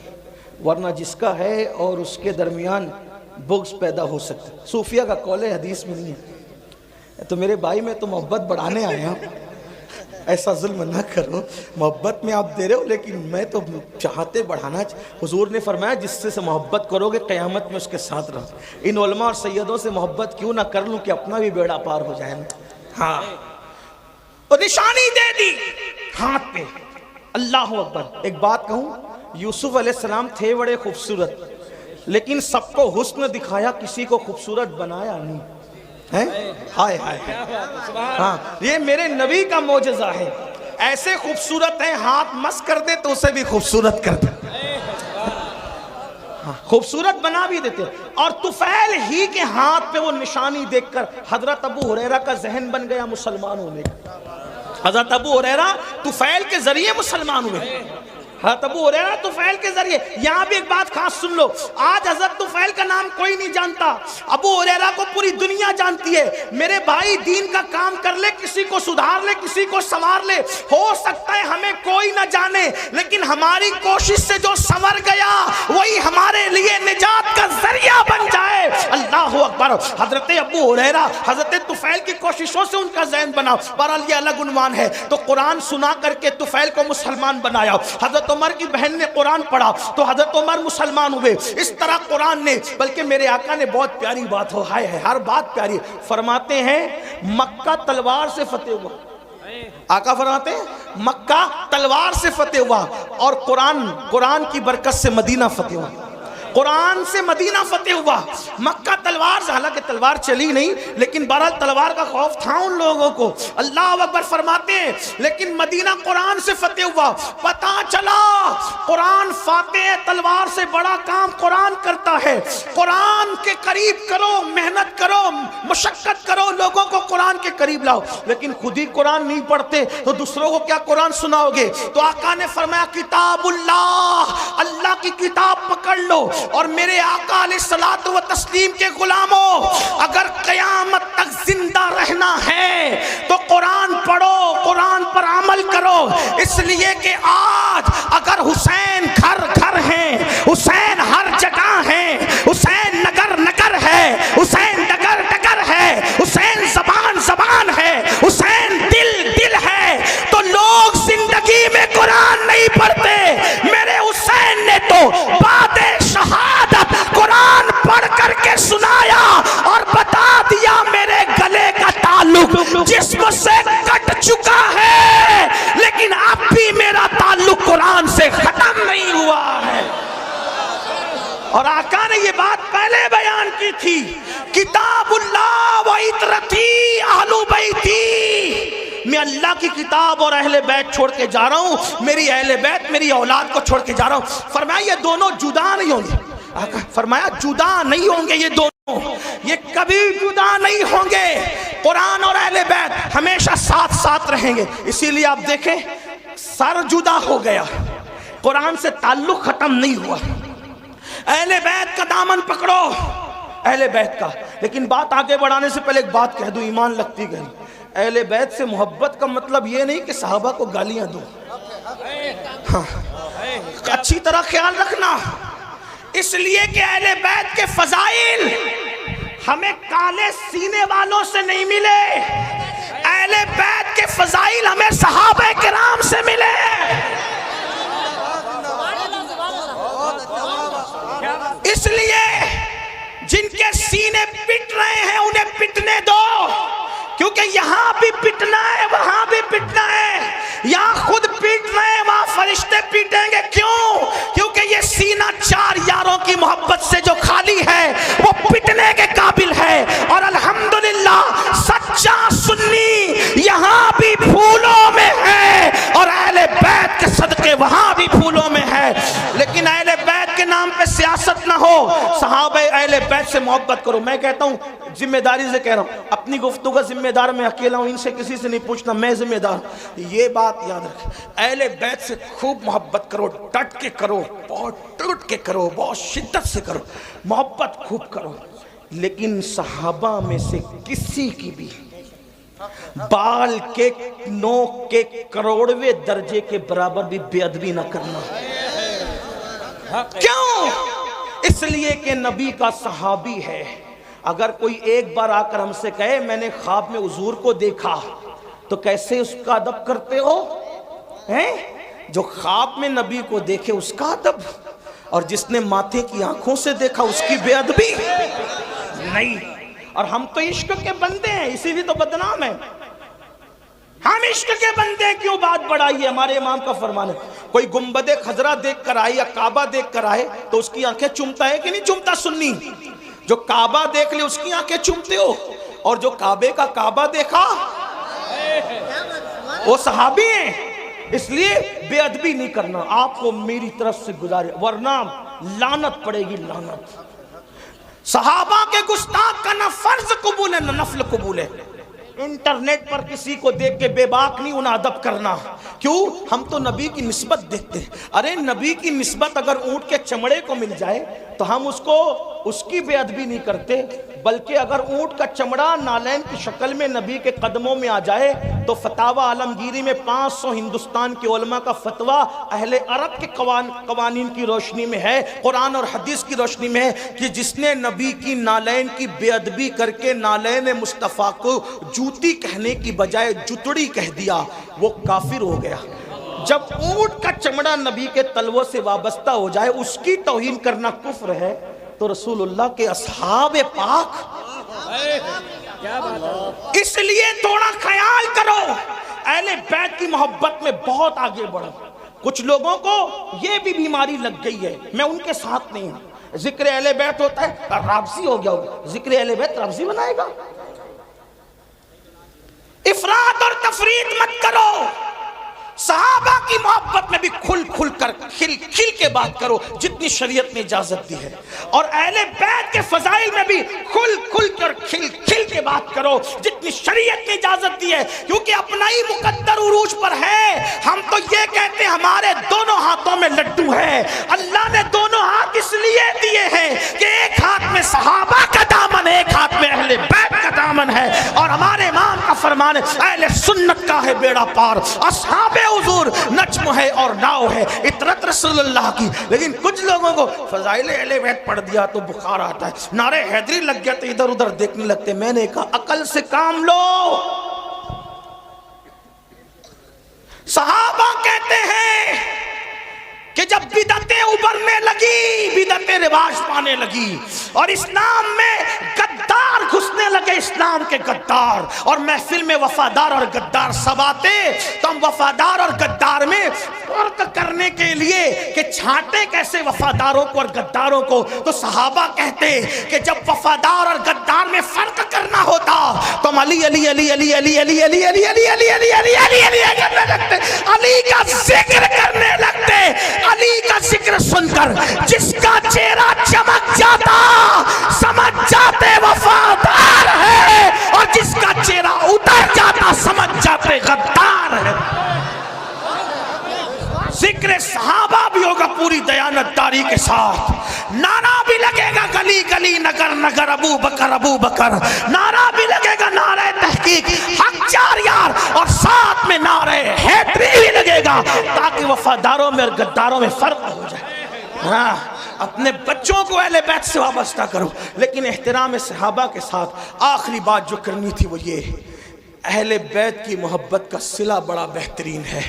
ورنہ جس کا ہے اور اس کے درمیان بغض پیدا ہو سکتا ہے. صوفیہ کا قول ہے، حدیث میں نہیں ہے. تو میرے بھائی میں تو محبت بڑھانے آئے ہیں، ایسا ظلم نہ کرو. محبت میں آپ دے رہے ہو لیکن میں تو چاہتے بڑھانا. حضور نے فرمایا جس سے محبت کرو گے قیامت میں اس کے ساتھ رہو. ان علماء اور سیدوں سے محبت کیوں نہ کر لوں کہ اپنا بھی بیڑا پار ہو جائے. ہاں تو نشانی دے دی ہاتھ پہ. اللہ اکبر. ایک بات کہوں، یوسف علیہ السلام تھے بڑے خوبصورت، لیکن سب کو حسن دکھایا، کسی کو خوبصورت بنایا نہیں. ہائے ہائے. ہاں یہ میرے نبی کا معجزہ ہے. ایسے خوبصورت ہیں ہاتھ مس کر دے تو اسے بھی خوبصورت کر دے، خوبصورت بنا بھی دیتے. اور طفیل ہی کے ہاتھ پہ وہ نشانی دیکھ کر حضرت ابو ہریرہ کا ذہن بن گیا مسلمان ہونے کا. حضرت ابو ہریرہ طفیل کے ذریعے مسلمان ہوئے. حضرت ابو ہریرہ طفیل کے ذریعے. یہاں بھی ایک بات خاص سن لو, آج حضرت طفیل کا نام کوئی نہیں جانتا, ابو ہریرہ کو پوری دنیا جانتی ہے. میرے بھائی دین کا کام کر لے, کسی کو سدھار لے, کسی کو سنوار لے, ہو سکتا ہے ہمیں کوئی نہ جانے, لیکن ہماری کوشش سے جو سنور گیا وہی ہمارے لیے نجات کا ذریعہ بن جائے. اللہ اکبر. حضرت ابو ہریرہ حضرت طفیل کی کوششوں سے ان کا ذہن بنا. بہرحال یہ الگ عنوان ہے. تو قرآن سنا کر کے طفیل کو مسلمان بنایا. حضرت عمر کی بہن نے قرآن پڑھا تو حضرت عمر مسلمان ہوئے. اس طرح قرآن نے, بلکہ میرے آقا نے بہت پیاری بات ہو, ہائے ہے ہر بات پیاری, فرماتے ہیں مکہ تلوار سے فتح ہوا. آقا فرماتے ہیں مکہ تلوار سے فتح ہوا, اور قرآن کی برکت سے مدینہ فتح ہوا. قرآن سے مدینہ فتح ہوا. مکہ تلوار سے, حالانکہ تلوار چلی نہیں, لیکن بہرحال تلوار کا خوف تھا ان لوگوں کو. اللہ اکبر فرماتے ہیں لیکن مدینہ قرآن سے فتح ہوا. پتہ چلا قرآن فاتح ہے, تلوار سے بڑا کام قرآن کرتا ہے. قرآن کے قریب کرو, محنت کرو, مشقت کرو, لوگوں کو قرآن کے قریب لاؤ. لیکن خود ہی قرآن نہیں پڑھتے تو دوسروں کو کیا قرآن سناؤ گے؟ تو آقا نے فرمایا کتاب اللہ, اللہ کی کتاب پکڑ لو. اور میرے آقا علیہ الصلوۃ والتسلیم کے غلاموں, اگر قیامت تک زندہ رہنا ہے تو قرآن پڑھو, قرآن پر عمل کرو. اس لیے کہ آج اگر حسین گھر گھر ہیں, حسین ہر جگہ ہیں, حسین نگر نگر ہے, حسین ڈگر ڈگر ہے, حسین زبان زبان ہے, حسین دل دل ہے, تو لوگ زندگی میں قرآن نہیں پڑھتے. میرے حسین نے تو بعد شہادت قرآن پڑھ کر کے سنایا اور بتا دیا میرے گلے کا تعلق جسم سے کٹ چکا ہے, لیکن اب بھی میرا تعلق قرآن سے ختم نہیں ہوا ہے. اور آقا نے یہ بات پہلے بیان کی تھی, کتاب اللہ و عطرتی اہل بیتی, میں اللہ کی کتاب اور اہل بیت چھوڑ کے جا رہا ہوں, میری اہل بیت میری اولاد کو چھوڑ کے جا رہا ہوں. فرمایا یہ دونوں جدا نہیں ہوں گے. فرمایا جدا نہیں ہوں گے یہ دونوں, یہ کبھی جدا نہیں ہوں گے. قرآن اور اہل بیت ہمیشہ ساتھ ساتھ رہیں گے. اسی لیے آپ دیکھیں سر جدا ہو گیا, قرآن سے تعلق ختم نہیں ہوا. اہل بیت کا دامن پکڑو, اہل بیت کا. لیکن بات آگے بڑھانے سے پہلے ایک بات کہہ دوں, ایمان لگتی گئی. اہل بیت سے محبت کا مطلب یہ نہیں کہ صحابہ کو گالیاں دو, ہاں اچھی طرح خیال رکھنا. اس لیے کہ اہل بیت کے فضائل ہمیں کالے سینے والوں سے نہیں ملے, اہل بیت کے فضائل ہمیں صحابہ کرام سے ملے. اس لیے جن کے سینے پٹ رہے ہیں انہیں پٹنے دو, کیونکہ یہاں بھی پٹنا ہے وہاں بھی پٹنا ہے. یہاں خود پیٹ رہے ہیں وہاں فرشتے پیٹیں گے. کیوں؟ کیونکہ یہ سینہ چار یاروں کی محبت سے جو خالی ہے وہ پٹنے کے قابل ہے. اور الحمدللہ سچا سنی یہاں بھی پھولوں میں ہے, اور اہل بیت کے صدقے وہاں بھی پھولوں میں ہے. لیکن اہل بیت کے نام پہ سیاست نہ ہو, صحابہ اہل بیت سے محبت کرو. میں کہتا ہوں ذمہ داری سے کہہ رہا ہوں, اپنی گفتگو کا ذمہ دار میں اکیلا ہوں, ان سے کسی سے نہیں پوچھنا, میں ذمہ دار. یہ بات یاد رکھ, اہل بیت سے خوب محبت کرو, ڈٹ کے کرو, بہت ٹوٹ کے کرو, بہت شدت سے کرو, محبت خوب کرو. لیکن صحابہ میں سے کسی کی بھی بال کے نوک کے کروڑویں درجے کے برابر بھی بے ادبی نہ کرنا. کیوں؟ اس لیے کہ نبی کا صحابی ہے. اگر کوئی ایک بار آ کر ہم سے کہے میں نے خواب میں حضور کو دیکھا, تو کیسے اس کا ادب کرتے ہو؟ جو خواب میں نبی کو دیکھے اس کا ادب, اور جس نے ماتھے کی آنکھوں سے دیکھا اس کی بے ادبی نہیں. اور ہم تو عشق کے بندے ہیں, اسی لیے تو بدنام ہیں. ہم عشق کے بندے کیوں بات بڑھائی ہے؟ ہمارے امام کا فرمان ہے, کوئی گنبد خضرا دیکھ کر آئے یا کعبہ دیکھ کر آئے تو اس کی آنکھیں چومتا ہے کہ نہیں چومتا؟ سنی جو کعبہ دیکھ لے اس کی آنکھیں چومتے ہو, اور جو کعبے کا کعبہ دیکھا وہ صحابی ہیں. اس لیے بے ادبی نہیں کرنا. آپ کو میری طرف سے گزارے, ورنہ لعنت پڑے گی, لعنت. صحابہ کے گستاخ کا نہ فرض قبول ہے نہ نفل قبول ہے. انٹرنیٹ پر کسی کو دیکھ کے بے باک نہیں انہیں ادب کرنا. کیوں؟ ہم تو نبی کی نسبت دیکھتے ہیں. ارے نبی کی نسبت اگر اونٹ کے چمڑے کو مل جائے تو ہم اس کی بے ادبی نہیں کرتے، بلکہ اگر اونٹ کا چمڑا نالین کی شکل میں نبی کے قدموں میں آ جائے تو فتاوی عالمگیری میں 500 ہندوستان کے علماء کا فتویٰ اہل عرب کے قوانین کی روشنی میں ہے، قرآن اور حدیث کی روشنی میں ہے کہ جس نے نبی کی نالین کی بے ادبی کر کے نالین مصطفیٰ کو جوتی کہنے کی بجائے جتڑی کہہ دیا، وہ کافر ہو گیا. جب اونٹ کا چمڑا نبی کے تلووں سے وابستہ ہو جائے اس کی توہین کرنا کفر ہے، تو رسول اللہ کے اصحاب پاک، اس لیے تھوڑا خیال کرو، اہل بیت کی محبت میں بہت آگے بڑھو. کچھ لوگوں کو یہ بھی بیماری لگ گئی ہے، میں ان کے ساتھ نہیں ہوں. ذکر اہل بیت ہوتا ہے رابضی ہو گیا ہوگا، ذکر اہل بیت رابضی بنائے گا. افراط اور تفریط مت کرو. صحابہ کی محبت میں بھی کھل کر کھل کے بات کرو جتنی شریعت نے اجازت دی ہے، اور اہل بیت کے فضائل میں بھی کھل کر کھل کے بات کرو جتنی شریعت نے اجازت دی ہے. کیونکہ اپنا ہی مقدر عروج پر ہے. ہم تو یہ کہتے ہیں ہمارے دونوں ہاتھوں میں لڈو ہے. اللہ نے دونوں ہاتھ اس لیے دیے ہیں کہ ایک ہاتھ میں صحابہ کا دامن ہے، ایک ہاتھ میں اہل بیت کا دامن ہے. اور ہمارے امام کا فرمان ہے اہل سنت کا ہے بیڑا پار، اصحاب حضور نجم ہے اور ناؤ ہے، اطرت رسول اللہ کی. لیکن کچھ لوگوں کو فضائل اہل بیت پڑھ دیا تو بخار آتا ہے، نعرہ حیدری لگ گیا تو ادھر ادھر دیکھنے لگتے. میں نے کہا عقل سے کام لو. صحابہ کہتے ہیں کہ جب بدعتیں ابھرنے لگی، بدعتیں رواج پانے لگی اور اسلام میں غدار گھسنے لگے، اسلام کے غدار، اور محفل میں وفادار اور غدار سب آتے، تو ہم وفادار اور غدار میں فرق کرنے کے لیے کہ چھانٹے کیسے وفاداروں کو اور غداروں کو، تو صحابہ کہتے کہ جب وفادار اور غدار میں فرق کرنا ہوتا تو ہم علی علی علی علی علی علی علی علی علی علی علی علی علی علی کرنے لگتے، علی کا ذکر کرنے لگتے. علی کا ذکر سن کر جس کا چہرہ چمک جاتا سمجھ جاتے وفادار ہے، اور جس کا چہرہ اتر جاتا سمجھ جاتے غدار ہے. ذکر صحابہ بھی ہوگا پوری دیانتداری کے ساتھ، نعرہ بھی لگے گا گلی گلی نگر نگر ابو بکر، نعرہ بھی لگے گا نعرہ تحقیق حق چار یار، اور ساتھ میں نعرہ حیدری بھی لگے گا تاکہ وفاداروں میں اور غداروں میں فرق ہو جائے. ہاں، اپنے بچوں کو اہل بیت سے وابستہ کرو، لیکن احترام صحابہ کے ساتھ. آخری بات جو کرنی تھی وہ یہ، اہل بیت کی محبت کا صلہ بڑا بہترین ہے.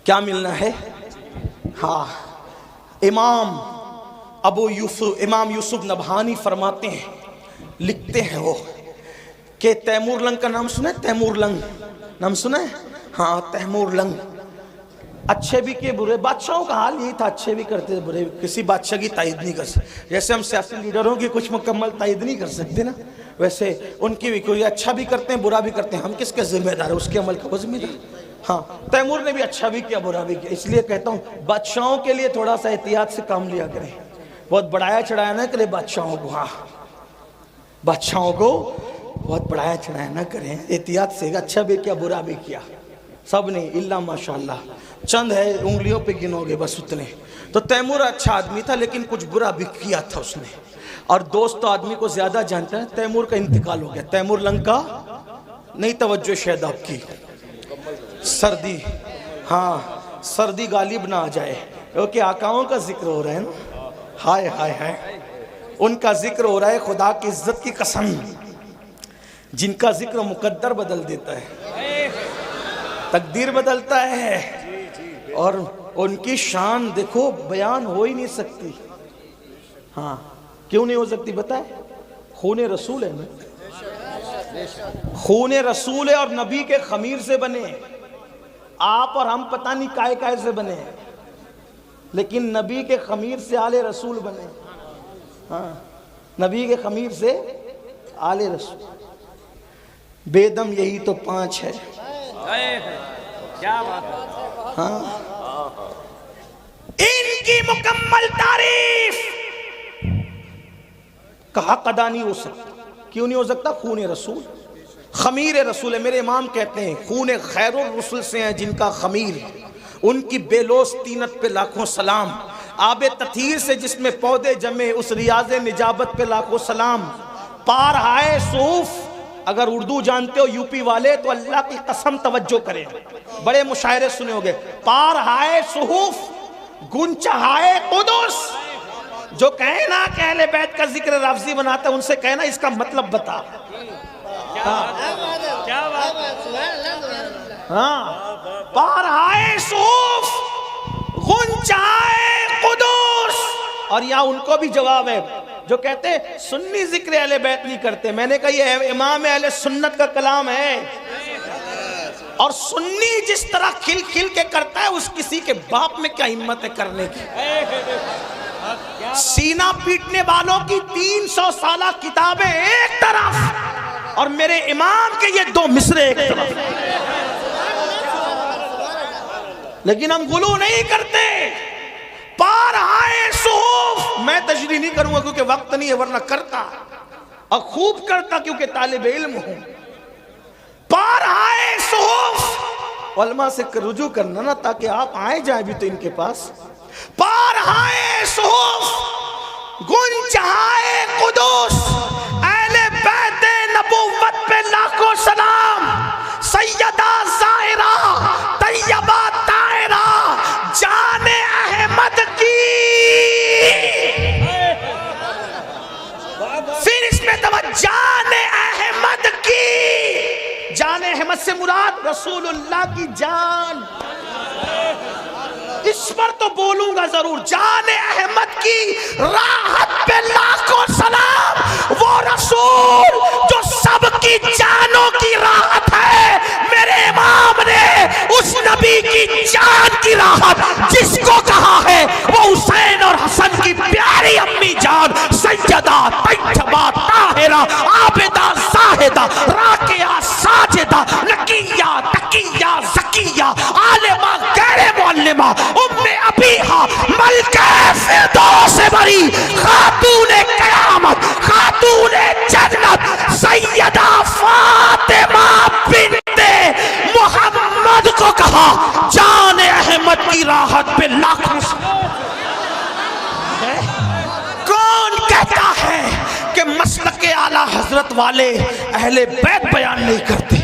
کیا ملنا ہے؟ ہاں، امام یوسف نبہانی فرماتے ہیں، لکھتے ہیں وہ کہ تیمور لنگ کا نام سنا ہے؟ تیمور لنگ نام سنا ہے؟ ہاں، تیمور لنگ. اچھے بھی کیے برے، بادشاہوں کا حال یہی تھا، اچھے بھی کرتے تھے برے، کسی بادشاہ کی تائید نہیں کر سکتے. جیسے ہم سیاسی لیڈروں کی کچھ مکمل تائید نہیں کر سکتے نا، ویسے ان کی بھی کوئی اچھا بھی کرتے ہیں برا بھی کرتے ہیں. ہم کس کے ذمہ دار ہیں؟ اس کے عمل کا وہ ذمہ دار. ہاں، تیمور نے بھی اچھا بھی کیا برا بھی کیا. اس لیے کہتا ہوں بادشاہوں کے لیے تھوڑا سا احتیاط سے کام لیا کریں، بہت بڑھایا چڑھایا نہ کریں بادشاہوں کو. ہاں، بادشاہوں کو بہت بڑھایا چڑھایا نہ کریں، احتیاط سے. اچھا بھی کیا برا بھی کیا، سب نے الا ماشاءاللہ، چند ہے انگلیوں پہ گنو گے بس اتنے. تو تیمور اچھا آدمی تھا لیکن کچھ برا بھی کیا تھا اس نے. اور دوست تو آدمی کو زیادہ جانتا ہے. تیمور کا انتقال ہو گیا. تیمور لنگ کا نہیں توجہ شاید آپ کی، سردی، ہاں سردی غالب نہ آ جائے، کیونکہ آقاؤں کا ذکر ہو رہا ہے نا. ہائے ہائے ہائے، ان کا ذکر ہو رہا ہے. خدا کی عزت کی قسم، جن کا ذکر مقدر بدل دیتا ہے، تقدیر بدلتا ہے، اور ان کی شان دیکھو بیان ہو ہی نہیں سکتی. ہاں، کیوں نہیں ہو سکتی بتائے؟ خون رسول ہے نا، خون رسول ہے، اور نبی کے خمیر سے بنے. آپ اور ہم پتہ نہیں کائے کائے سے بنے، لیکن نبی کے خمیر سے آل رسول بنے. ہاں، نبی کے خمیر سے آل رسول. بے دم یہی تو 5 ہے. ہاں، ان کی مکمل تعریف کا حق ادا نہیں ہو سکتا. کیوں نہیں ہو سکتا؟ خون رسول، خمیر رسول، میرے امام کہتے ہیں خون خیر الرسل سے ہیں جن کا خمیر، ان کی بے لوث طینت پہ لاکھوں سلام، آب تطہیر سے جس میں پودے جمے اس ریاض نجابت پہ لاکھوں سلام، پار ہائے صوف، اگر اردو جانتے ہو یوپی والے تو اللہ کی قسم توجہ کریں، بڑے مشاعرے سنے ہوگے، پار ہائے صحف گنچہائے قدس، جو کہیں نا کہ اہل بیت کا ذکر لفظی بناتا ہے ان سے کہنا اس کا مطلب بتا، ہاں پار ہائے صحف گنچہائے قدس۔ اور یہاں ان کو بھی جواب ہے جو کہتے ہیں سنی ذکر اہل بیت نہیں کرتے، میں نے کہا یہ امام اہل سنت کا کلام ہے، اور سنی جس طرح کھل کھل کے کرتا ہے اس کسی کے باپ میں کیا ہمت ہے کرنے کی؟ سینہ پیٹنے والوں کی 300 سالہ کتابیں ایک طرف اور میرے امام کے یہ 2 مصرے ایک طرف، لیکن ہم غلو نہیں کرتے۔ پار آئے صحف، میں تشریح نہیں کروں گا کیونکہ وقت نہیں ہے ورنہ کرتا اور خوب کرتا کیونکہ طالب علم ہوں۔ پار آئے صحف، علماء سے رجوع کرنا نا تاکہ آپ آئے جائیں بھی تو ان کے پاس۔ پار آئے صحف گنچہائے قدس، اہل بیت نبوت پہ لاکھوں سلام، سیدہ زاہرہ طیبہ طاہرہ جان احمد کی، پھر اس میں جان احمد کی، جان احمد سے مراد رسول اللہ کی جان، اس پر تو بولوں گا ضرور، جان احمد کی راحت پہ لاکھوں سلام، وہ رسول جو سب کی جانوں کی راحت ہے، میرے امام نے اس نبی کی جان کی راحت جس کو کہا ہے وہ حسین اور حسن کی پیاری امی جان سیدہ طیبہ طاہرہ عابدہ زاہدہ راکعہ ساجدہ نقیہ تقیہ زکیہ عالمہ غیر معلمہ ام ابیہا ملکہ فردوس بری خاتون قیامت خاتون جنت سیدہ فاطمہ بنت محمد کو کہا جان احمد کی راحت پہ لاکھوں کون کہتا ہے کہ مسلک اعلیٰ حضرت والے اہل بیت بیان نہیں کرتے؟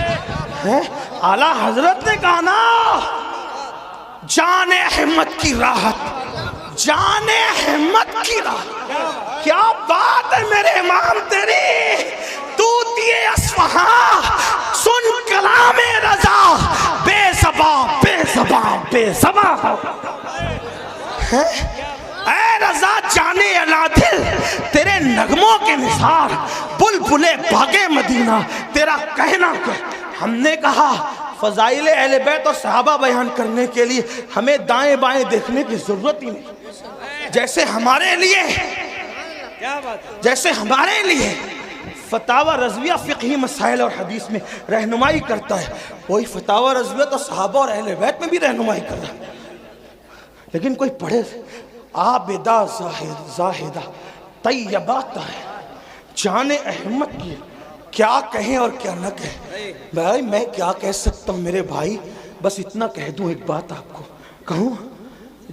اعلیٰ حضرت نے کہا نا جان احمد کی راحت، جان احمد کی راحت، کیا بات ہے میرے امام تیری، طوطی اصفہاں سن کلام رضا بے زباں بے زباں بے زباں، اے رضا جانے علا دل تیرے نغموں کے نثار بلبلے باغے مدینہ تیرا کہنا کیا؟ ہم نے کہا فضائل اہل بیت اور صحابہ بیان کرنے کے لیے ہمیں دائیں بائیں دیکھنے کی ضرورت ہی نہیں، جیسے ہمارے لیے فتاوی رضویہ فقہی مسائل اور حدیث میں رہنمائی کرتا ہے، وہی فتاوی رضویہ تو صحابہ اور اہل بیت میں بھی رہنمائی کر رہا ہے۔ لیکن کوئی پڑھے عابدہ زاہدہ طیبہ طاہرہ جان احمد کی کیا کہیں اور کیا نہ کہیں؟ بھائی میں کیا کہہ سکتا ہوں میرے بھائی، بس اتنا کہہ دوں، ایک بات آپ کو کہوں،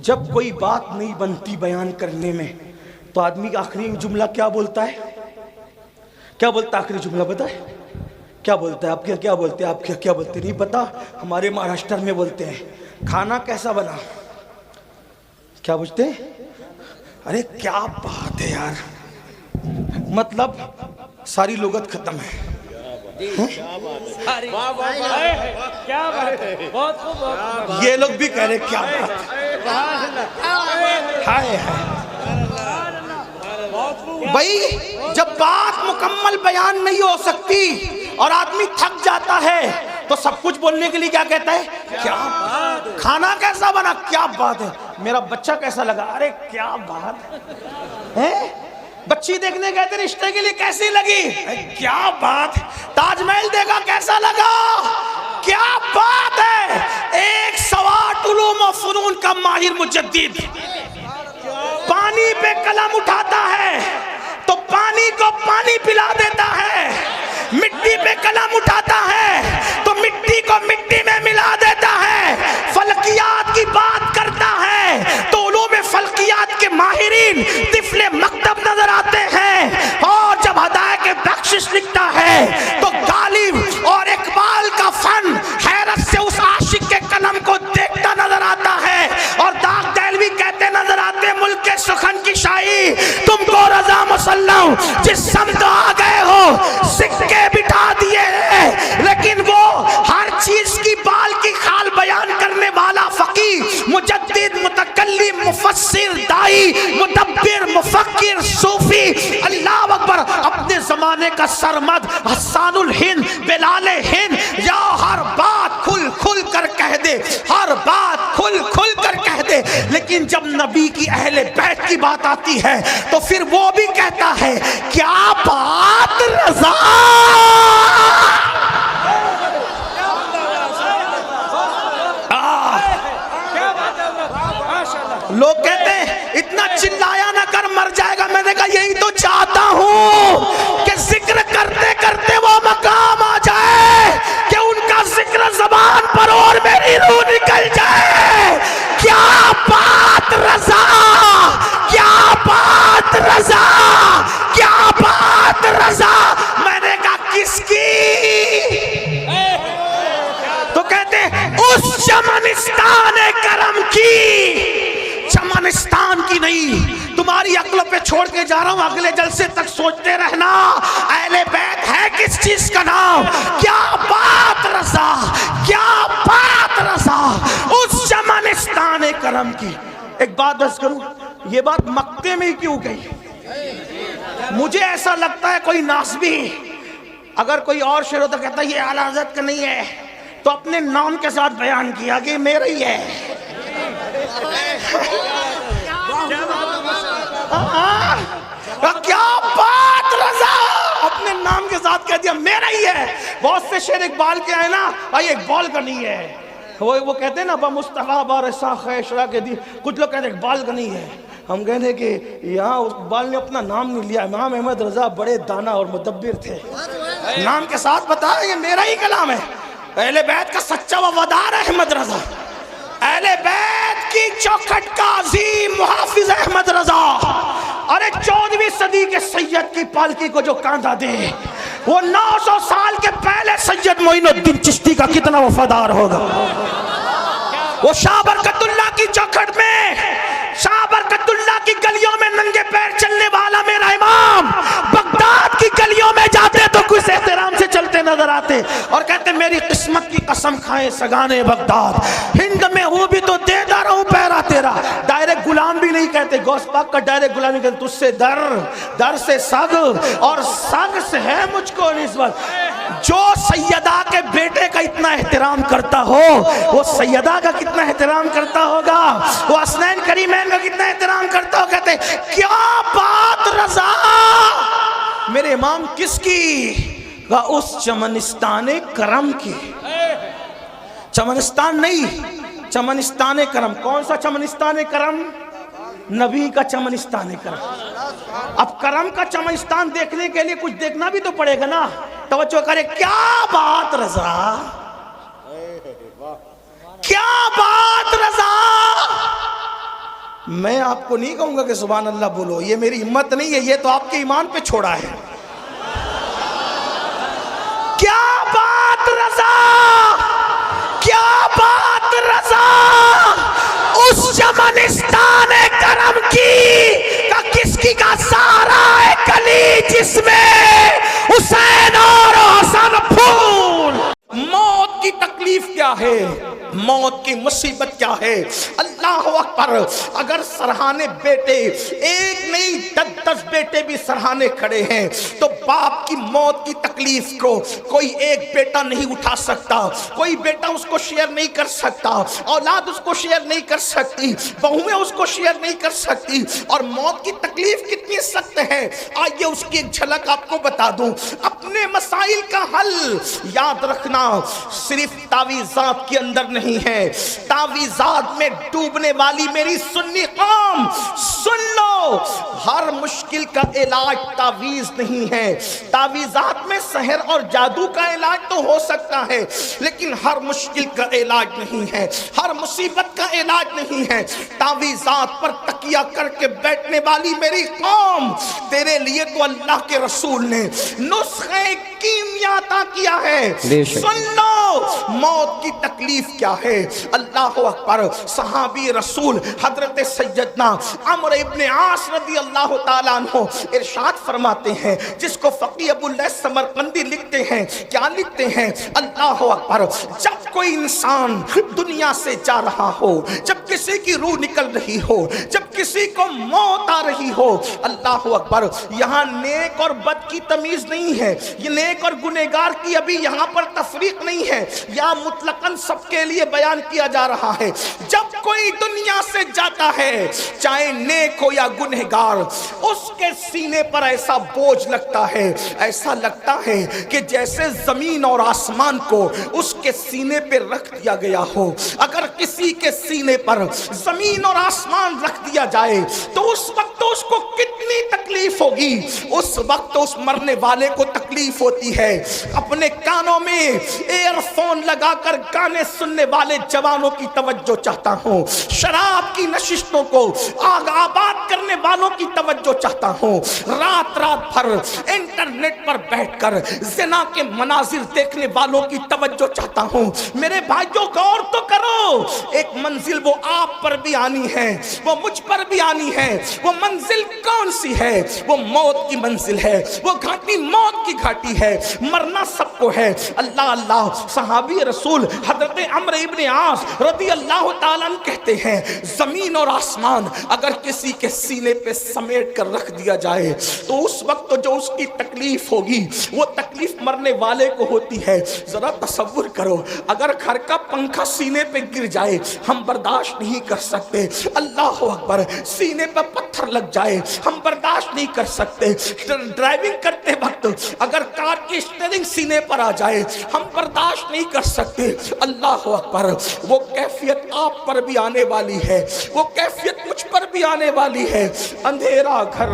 جب کوئی بات نہیں بنتی بیان کرنے میں تو آدمی آخری جملہ کیا بولتا ہے؟ کیا بولتا ہے آخری جملہ بتائے؟ کیا بولتا ہے؟ آپ کیا بولتے ہیں؟ آپ کیا بولتے نہیں پتا؟ ہمارے مہاراشٹر میں بولتے ہیں کھانا کیسا بنا، کیا بوجھتے ہیں؟ ارے کیا بات ہے یار، مطلب ساری لغت ختم ہے، یہ لوگ بھی کہہ رہے کیا بات ہے۔ بھائی جب بات مکمل بیان نہیں ہو سکتی اور آدمی تھک جاتا ہے تو سب کچھ بولنے کے لیے کیا کہتا ہے؟ کیا کھانا کیسا بنا، کیا بات ہے، میرا بچہ کیسا لگا، ارے کیا بات ہے، بچی دیکھنے گئے تھے رشتے کے لیے کیسی لگی، کیا بات، تاج محل دیکھا کیسا لگا، کیا بات ہے۔ ایک سوات علوم و فنون کا ماہر مجدد پانی پہ قلم اٹھاتا ہے تو پانی کو پانی پلا دیتا ہے، مٹی پہ قلم اٹھاتا ہے تو مٹی کو مٹی میں ملا دیتا ہے، فلکیات کی بات کرتا ہے تو علوم فلکیات کے ماہرین طفل مکتب نظر آتے ہیں، اور جب ہدایت کے بخشش لکھتا ہے تو غالب اور اقبال کا فن حیرت سے اس عاشق کے قلم کو دیکھتا نظر آتا ہے، اور داغ دہلوی کہتے نظر آتے ملک کے سخن کی شاہی تم کو رضا مسلم جس سمت آ گئے ہو سکے بٹھا دیے ہیں، لیکن وہ ہر چیز کی بال کی خال بیان کرنے والا فقیہ مجدد متکلم مفسر دائی مدبر مفکر صوفی اللہ اکبر اپنے زمانے کا سرمد حسان الہند بلال ہند یا ہر بات کھل کھل کر کہہ دے، ہر بات کھل کھل کر کہہ دے، لیکن جب نبی کی اہل بیت کی بات آتی ہے تو پھر وہ بھی کہتا ہے کیا بات رضا۔ لوگ کہتے ہیں اتنا چلایا نہ کر مر جائے گا، میں نے کہا یہی تو چاہتا ہوں کہ ذکر کرتے کرتے وہ مقام آ جائے کہ ان کا ذکر زبان پر اور میری روح نکل جائے۔ کیا بات رضا، کیا بات رضا، کیا بات رضا، میں نے کہا کس کی؟ تو کہتے اس چمنستان کرم کی، چمنستان کی نہیں، تمہاری عقل پہ چھوڑ کے جا رہا ہوں، اگلے جلسے تک سوچتے رہنا اہل بیت ہے کس چیز کا نام۔ کیا بات رضا، کیا بات رضا، اس چمنستان کرم کی۔ ایک بات عرض کروں، یہ بات مکے میں کیوں گئی؟ مجھے ایسا لگتا ہے کوئی ناسبی اگر کوئی اور شعر ہوتا کہتا یہ اعلی حضرت کا نہیں ہے تو اپنے نام کے ساتھ بیان کیا کہ میرا ہی ہے۔ کیا بات رضا، اپنے نام کے ساتھ کہہ دیا میرا ہی ہے۔ بہت سے شعر اقبال کے ہیں نا، بھائی اقبال کا نہیں ہے، وہ کہتے ہیں نا بمصطفیٰ بارسا خیشرا کے دی، کچھ لوگ کہتے ہیں اقبال کا نہیں ہے۔ ہم کہتے ہیں کہ یہاں اقبال نے اپنا نام نہیں لیا، امام احمد رضا بڑے دانا اور مدبر تھے، نام کے ساتھ بتایا یہ میرا ہی کلام ہے۔ اہل بیت کا سچا وفادار احمد رضا، اہل بیت کی چوکھٹ کا عظیم محافظ احمد رضا، ارے 14ویں صدی کے سید کی پالکی کو جو کاندھا دے، وہ 900 سال کے پہلے سید معین الدین چشتی کا کتنا وفادار ہوگا۔ وہ شاہ برکت اللہ کی چوکھٹ میں، شاہ برکت اللہ کی گلیوں میں ننگے پیر چلنے والا میرا امام بغداد کی گلیوں میں جاتے تو کچھ احترام سے چلتے نظر آتے اور کہتے میری قسمت کی قسم کھائیں سگانے بغداد، ہند میں ہوں بھی تو دے دا رہا ہوں پیرا تیرا۔ ڈائریکٹ غلام بھی نہیں کہتے، غوث پاک کا ڈائریکٹ غلام نہیں کہتے، تجھ سے در، در سے سگ اور سگ سے ہے مجھ کو نسبت۔ جو سیدہ کے بیٹے کا اتنا احترام کرتا ہو وہ سیدہ کا کتنا احترام کرتا ہوگا، وہ حسنین کریمین کا کتنا احترام کرتا ہو۔ کہتے کیا بات رضا، میرے امام کس کی؟ کہا اس چمنستان کرم کی۔ چمنستان نہیں، چمنستان کرم۔ کون سا چمنستان کرم؟ نبی کا چمنستان کرم۔ اب کرم کا چمنستان دیکھنے کے لیے کچھ دیکھنا بھی تو پڑے گا نا، توجہ کرے۔ کیا بات رضا، کیا بات رضا۔ میں آپ کو نہیں کہوں گا کہ سبحان اللہ بولو، یہ میری ہمت نہیں ہے، یہ تو آپ کے ایمان پہ چھوڑا ہے۔ کیا بات رضا، کیا بات رضا، اس چمنستان کرم کی کا کس کی کا سارا ہے کلی جس میں حسین اور حسن پھول۔ موت کی تکلیف کیا ہے، موت کی مصیبت کیا ہے، اللہ اکبر۔ اگر سرہانے بیٹے ایک نہیں 10 بیٹے بھی سرہانے کھڑے ہیں تو باپ کی موت کی تکلیف کو کوئی ایک بیٹا نہیں اٹھا سکتا، کوئی بیٹا اس کو شیئر نہیں کر سکتا، اولاد اس کو شیئر نہیں کر سکتی، بہویں اس کو شیئر نہیں کر سکتی۔ اور موت کی تکلیف کتنی سخت ہے، آئیے اس کی ایک جھلک آپ کو بتا دوں۔ اپنے مسائل کا حل یاد رکھنا صرف تعویذات کے اندر نہیں ہے، تعویذات میں ڈوبنے والی میری سنی قوم سن لو، ہر مشکل کا علاج تعویذ نہیں ہے. تعویذات میں سحر اور جادو کا علاج تو ہو سکتا ہے لیکن ہر مشکل کا علاج نہیں ہے, ہر مصیبت کا علاج نہیں ہے. تعویذات پر تکیہ کر کے بیٹھنے والی میری قوم, تیرے لیے تو اللہ کے رسول نے نسخہ کیمیا عطا کیا ہے. سن لو موت کی تکلیف کیا ہے. اللہ اکبر. صحابی رسول حضرت سیدنا عمرو ابن عاص رضی اللہ تعالیٰ عنہ ارشاد فرماتے ہیں, جس کو فقیہ ابو اللیث سمرقندی لکھتے ہیں, کیا لکھتے ہیں؟ اللہ اکبر. جب کوئی انسان دنیا سے جا رہا ہو, جب کسی کی روح نکل رہی ہو, جب کسی کو موت آ رہی ہو, اللہ اکبر, یہاں نیک اور بد کی تمیز نہیں ہے, یہ نیک اور گنہگار کی ابھی یہاں پر تفریق نہیں ہے, یا مطلقاً سب کے لیے بیان کیا جا رہا ہے. جب کوئی دنیا سے جاتا ہے چاہے نیک ہو یا گنہگار, اس کے سینے پر ایسا بوجھ لگتا ہے, ایسا لگتا ہے کہ جیسے زمین اور آسمان کو اس کے سینے پہ رکھ دیا گیا ہو. اگر کسی کے سینے پر زمین اور آسمان رکھ دیا جائے تو اس وقت اس کو کتنی تکلیف ہوگی. اس وقت اس مرنے والے کو تکلیف ہوتی ہے. اپنے کانوں میں ایئر فون لگا کر گانے سننے والے جوانوں کی توجہ چاہتا ہوں, شراب کی نشستوں کو آگ آباد کرنے والوں کی توجہ چاہتا ہوں, رات رات بھر انٹرنیٹ پر بیٹھ کر زنا کے مناظر دیکھنے والوں کی توجہ چاہتا ہوں. میرے بھائیوں غور تو کرو, ایک منزل وہ آپ پر بھی آنی ہے, وہ مجھ پر بھی آنی ہے. وہ منزل کون سی ہے؟ وہ موت کی منزل ہے, وہ گھاٹی موت کی گھاٹی ہے. مرنا سب کو ہے. اللہ اللہ. صحابی رسول حضرت عمرو ابن عاص رضی اللہ تعالیٰ عنہ کہتے ہیں, زمین اور آسمان اگر کسی کے سینے پہ سمیٹ کر رکھ دیا جائے تو اس وقت جو اس کی تکلیف ہوگی وہ تکلیف مرنے والے کو ہوتی ہے. ذرا تصور کرو, اگر گھر کا پنکھا سینے پہ گر جائے ہم برداشت نہیں کر سکتے. اللہ اکبر. سینے پہ پتھر لگ جائے ہم برداشت نہیں کر سکتے. ڈرائیونگ کرتے وقت اگر کار کی اسٹیئرنگ سینے پر آ جائے ہم برداشت نہیں کر سکتے. اللہ اکبر. وہ کیفیت آپ پر بھی آنے والی ہے, وہ کیفیت مجھ پر بھی آنے والی ہے. اندھیرا گھر,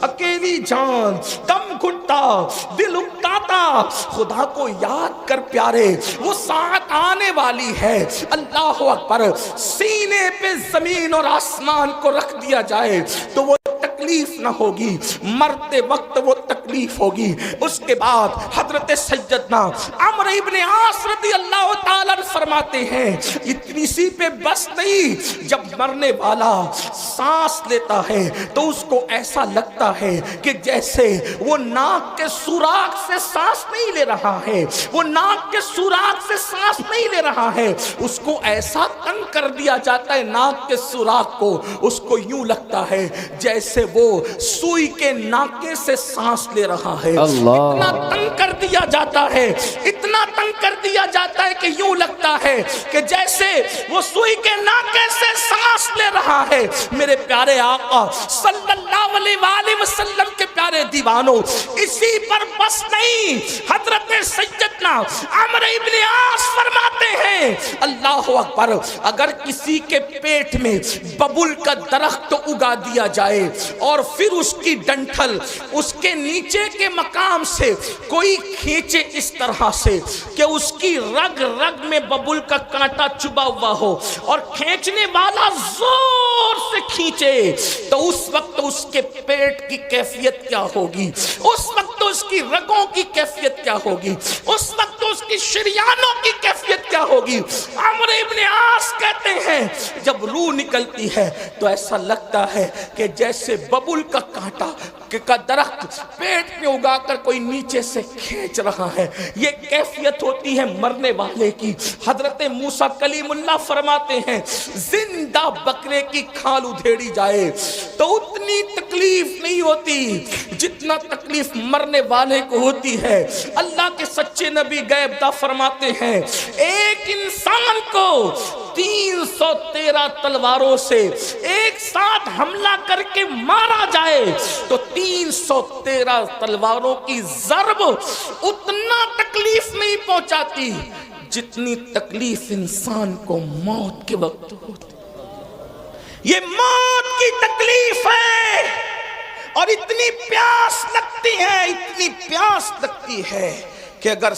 اکیلی جان, دم گھٹتا, دل اکتاتا, خدا کو یاد کر پیارے, وہ ساتھ آنے والی ہے. اللہ اکبر. سینے پہ زمین اور آسمان کو رکھ دیا جائے تو وہ تکلیف نہ ہوگی, مرتے وقت وہ تکلیف ہوگی. اس کے بعد حضرت سیدنا عمرو ابن عاص رضی اللہ تعالیٰ فرماتے ہیں, اتنی سی پہ بس نہیں, جب مرنے والا سانس لیتا ہے تو اس کو ایسا لگتا ہے کہ جیسے وہ ناک کے سوراخ سے سانس نہیں لے رہا ہے, وہ ناک کے سوراخ سے سانس نہیں لے رہا ہے. اس کو ایسا تنگ کر دیا جاتا ہے ناک کے سوراخ کو, اس کو یوں لگتا ہے جیسے وہ سوئی کے ناکے سے سانس لے رہا ہے. اتنا تنگ کر دیا جاتا ہے, اتنا تنگ کر دیا جاتا ہے کہ یوں لگتا ہے کہ جیسے وہ سوئی کے ناکے سے سانس لے رہا ہے. میرے پیارے آقا صلی اللہ علیہ وآلہ وسلم کے پیارے دیوانوں, اسی پر بس نہیں, حضرت سیدنا عمرو ابن عاص فرماتے ہیں, اللہ اکبر, اگر کسی کے پیٹ میں ببل کا درخت اگا دیا جائے اور پھر اس کی ڈنٹھل اس کے نیچے کے مقام سے کوئی کھینچے اس طرح سے کہ اس کی رگ رگ میں ببل کا کانٹا چبا ہوا ہو اور کھینچنے والا زور سے کھینچے, تو اس وقت اس کے پیٹ کی کیفیت کیا ہوگی, اس وقت اس کی رگوں کی کیفیت کیا ہوگی, اس وقت اس کی شریانوں کی کیفیت کیا ہوگی. عمرو ابن عاص کہتے ہیں جب روح نکلتی ہے تو ایسا لگتا ہے کہ جیسے ببل کا کانٹا کا درخت پیٹ میں اگا کر کوئی نیچے سے کھینچ رہا ہے. یہ کیفیت ہوتی ہے مرنے والے کی. حضرت موسیٰ کلیم اللہ فرماتے ہیں, زندہ بکرے کی کھال ادھیڑی جائے تو اتنی تکلیف نہیں ہوتی جتنا تکلیف مرنے والے کو ہوتی ہے. اللہ کے سچے نبی غیب دا فرماتے ہیں, ایک انسان کو 313 تلواروں سے ایک ساتھ حملہ کر کے مارا جائے تو 313 تلواروں کی ضرب اتنا تکلیف نہیں پہنچاتی جتنی تکلیف انسان کو موت کے وقت ہوتی. یہ موت کی تکلیف ہے. اور اتنی پیاس لگتی ہے کہ اگر